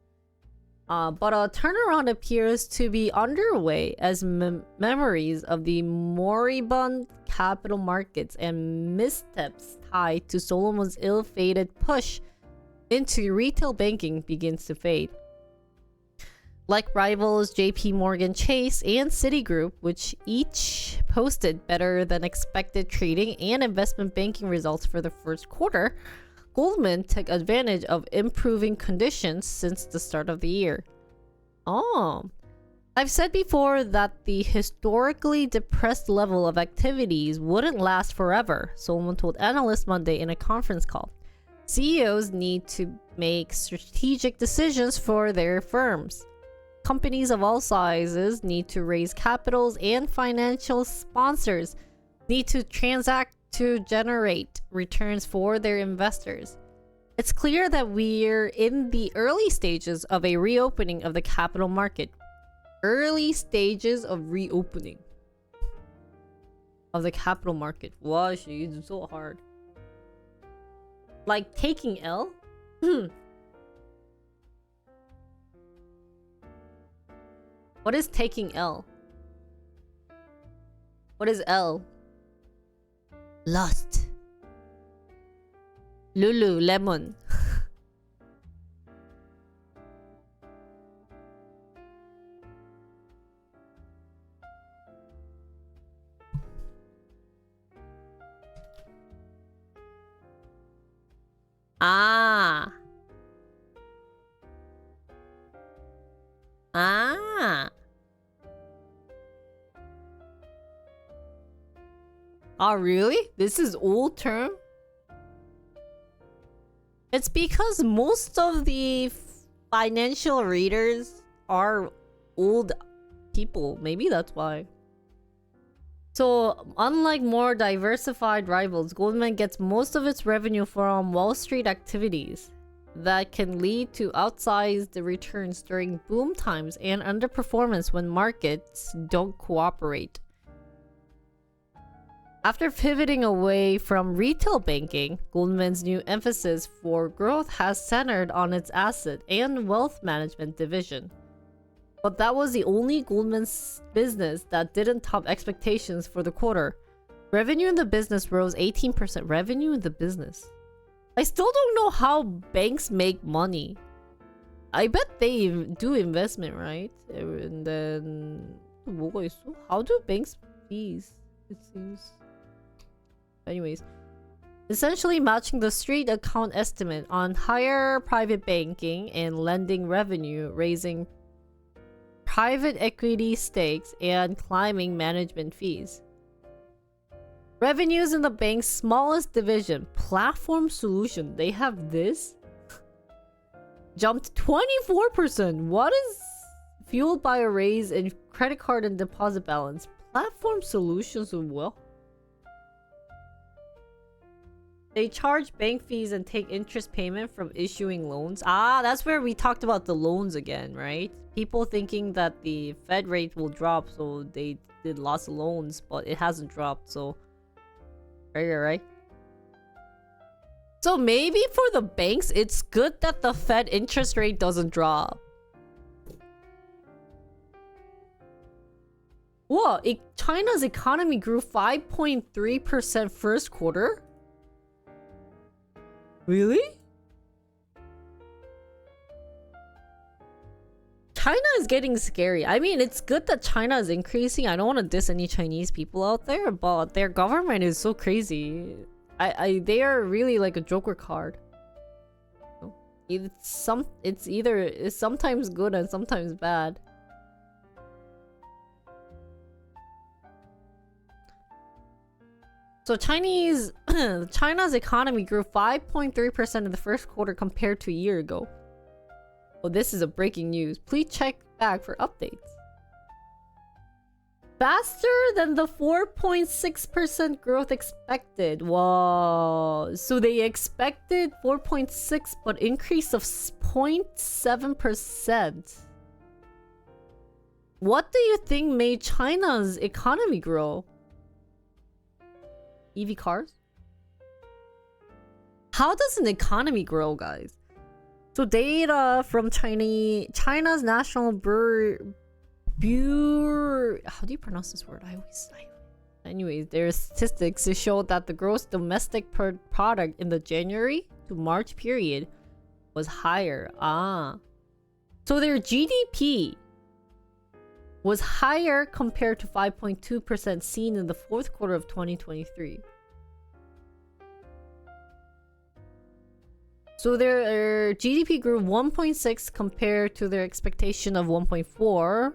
But a turnaround appears to be underway as memories of the moribund capital markets and missteps tied to Solomon's ill-fated push into retail banking begins to fade. Like rivals JP Morgan Chase and Citigroup, which each posted better than expected trading and investment banking results for the first quarter, Goldman took advantage of improving conditions since the start of the year. I've said before that the historically depressed level of activities wouldn't last forever, Solomon told analysts Monday in a conference call. CEOs need to make strategic decisions for their firms. Companies of all sizes need to raise capitals, and financial sponsors need to transact to generate returns for their investors. It's clear that we're in the early stages of a reopening of the capital market. Early stages of reopening of the capital market. Wow, it's so hard. Like taking L? What is taking L? What is L? Lost. Lululemon. Really? This is old term? It's because most of the financial readers are old people. Maybe that's why. So, unlike more diversified rivals, Goldman gets most of its revenue from Wall Street activities that can lead to outsized returns during boom times and underperformance when markets don't cooperate. After pivoting away from retail banking, Goldman's new emphasis for growth has centered on its asset and wealth management division. But that was the only Goldman's business that didn't top expectations for the quarter. Revenue in the business rose 18%. Revenue in the business. I still don't know how banks make money. I bet they do investment, right? And then 뭐가 있어? How do banks fees? It seems. Anyways, essentially matching the street account estimate on higher private banking and lending revenue, raising private equity stakes, and climbing management fees. Revenues in the bank's smallest division, Platform Solution, they have this? Jumped 24%. What is fueled by a raise in credit card and deposit balance? Platform Solutions as well. They charge bank fees and take interest payment from issuing loans. Ah, that's where we talked about the loans again, right? People thinking that the Fed rate will drop, so they did lots of loans, but it hasn't dropped, so... Right. So maybe for the banks, it's good that the Fed interest rate doesn't drop. Whoa, China's economy grew 5.3% first quarter? Really? China is getting scary. I mean, it's good that China is increasing. I don't want to diss any Chinese people out there, but their government is so crazy. They are really like a Joker card. It's sometimes good and sometimes bad. So China's economy grew 5.3% in the first quarter compared to a year ago. Well, this is a breaking news. Please check back for updates. Faster than the 4.6% growth expected. Whoa. So they expected 4.6 but increase of 0.7%. What do you think made China's economy grow? EV cars? How does an economy grow, guys? So data from China's National Bureau... How do you pronounce this word? Anyways, their statistics show that the gross domestic product in the January to March period was higher. So their GDP was higher compared to 5.2% seen in the fourth quarter of 2023. So their GDP grew 1.6 compared to their expectation of 1.4,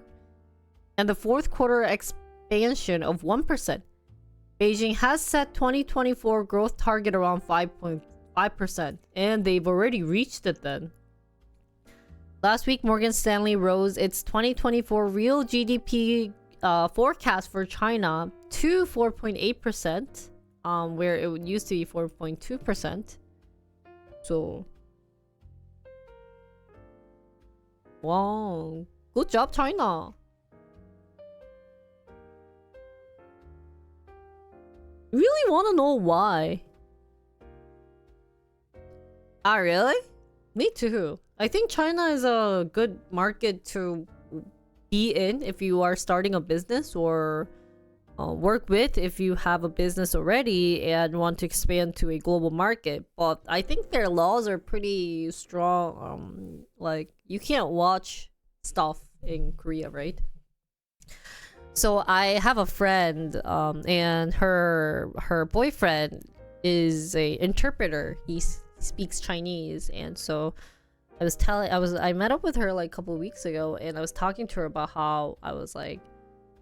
and the fourth quarter expansion of 1%. Beijing has set 2024 growth target around 5.5%, and they've already reached it then. Last week, Morgan Stanley rose its 2024 real GDP forecast for China to 4.8%, where it used to be 4.2%. So, wow, good job, China. Really want to know why. Ah, really? Me too. I think China is a good market to be in if you are starting a business, or work with if you have a business already and want to expand to a global market. But I think their laws are pretty strong. Like, you can't watch stuff in Korea, right? So I have a friend, and her boyfriend is a interpreter. He speaks Chinese, and so I met up with her like a couple of weeks ago, and I was talking to her about how I was like,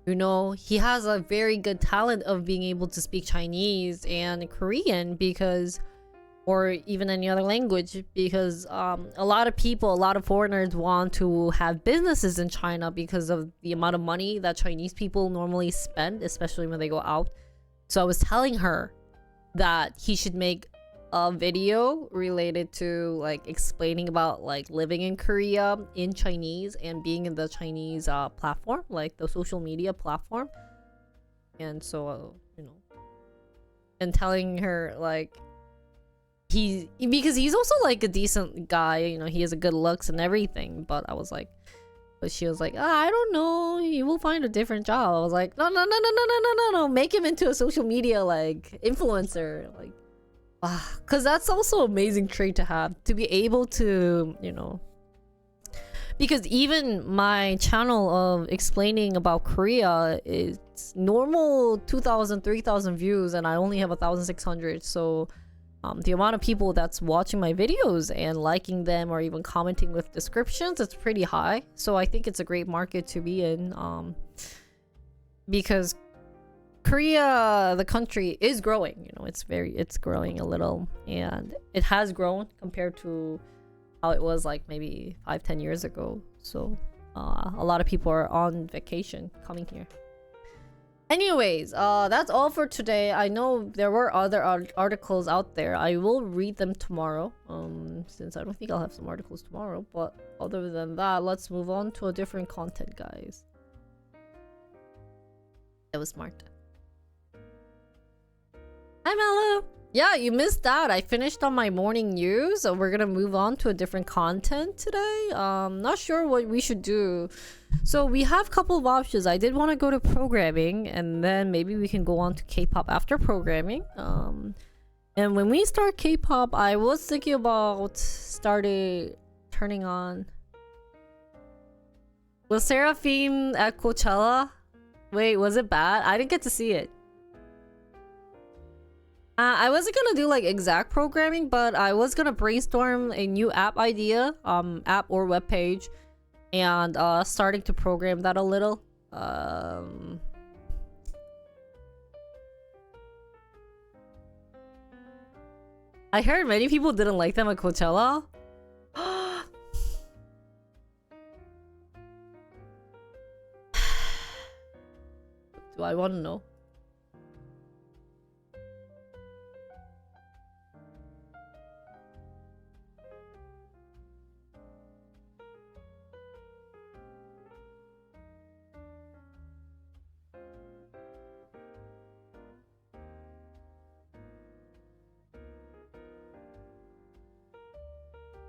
you know, he has a very good talent of being able to speak Chinese and Korean, because or even any other language, because a lot of people, a lot of foreigners want to have businesses in China because of the amount of money that Chinese people normally spend, especially when they go out. So I was telling her that he should make a video related to like explaining about like living in Korea in Chinese and being in the Chinese platform, like the social media platform. And so you know, and telling her like because he's also like a decent guy, you know, he has a good looks and everything, but she was like, I don't know, he will find a different job. I was like, no, make him into a social media like influencer, like, because that's also amazing trait to have, to be able to, you know, because even my channel of explaining about Korea is normal 2,000 3,000 views and I only have 1,600. So the amount of people that's watching my videos and liking them or even commenting with descriptions, it's pretty high. So I think it's a great market to be in, because Korea, the country, is growing. You know, it's growing a little, and it has grown compared to how it was like maybe 5-10 years ago. So a lot of people are on vacation coming here. Anyways, that's all for today. I know there were other articles out there. I will read them tomorrow, since I don't think I'll have some articles tomorrow. But other than that, let's move on to a different content, guys. That was smart. Hi, Mallow. Yeah, you missed that. I finished on my morning news, so we're gonna move on to a different content today. Not sure what we should do. So we have a couple of options. I did want to go to programming, and then maybe we can go on to K-pop after programming. And when we start K-pop, I was thinking about turning on. Was Seraphim at Coachella? Wait, was it bad? I didn't get to see it. I wasn't gonna do like exact programming, but I was gonna brainstorm a new app idea, app or web page, and starting to program that a little. I heard many people didn't like them at Coachella. Do I want to know?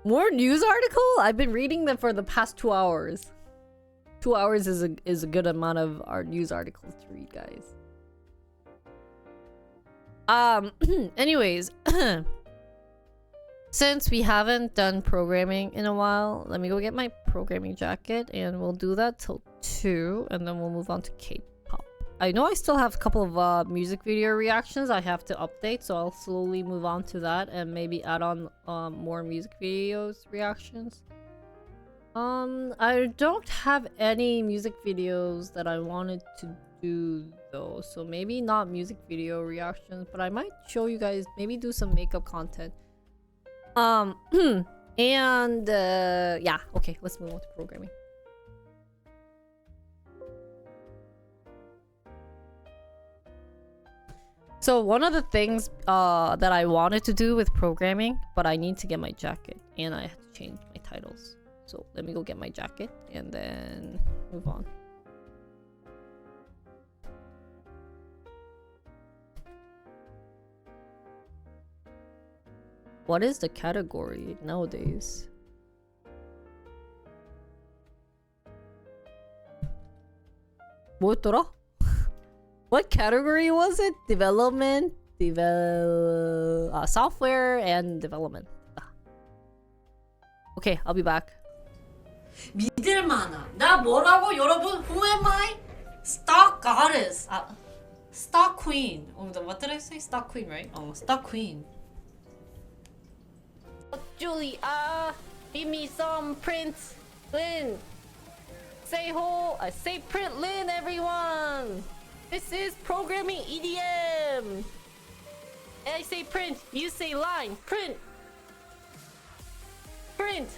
More news article? I've been reading them for the past 2 hours. 2 hours is a good amount of our news articles to read, guys. Anyways, since we haven't done programming in a while, let me go get my programming jacket, and we'll do that till 2, and then we'll move on to K-pop. I know I still have a couple of music video reactions I have to update, so I'll slowly move on to that and maybe add on more music videos reactions. I don't have any music videos that I wanted to do though, so maybe not music video reactions, but I might show you guys, maybe do some makeup content. And yeah, okay, let's move on to programming. So one of the things that I wanted to do with programming, but I need to get my jacket and I have to change my titles. So let me go get my jacket and then move on. What is the category nowadays? 뭐였더라? What category was it? Development, software and development. Okay, I'll be back. 믿을 만한. 나 뭐라고 여러분? Who am I? Star goddess. Star queen. What did I say? Star queen, right? Oh, Star queen. Julie, give me some Prince Lin. Say Print Lin, everyone. This is programming EDM. I say print, you say line. Print. Print.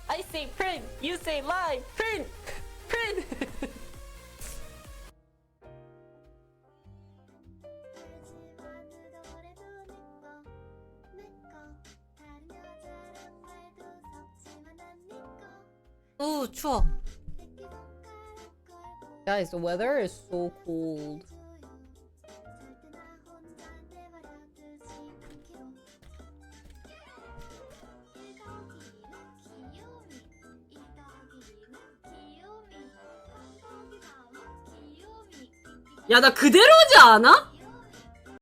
I say print, you say line. Print. Print. Ooh, 추워. Guys, the weather is so cold. 야, 나 그대로지 않아?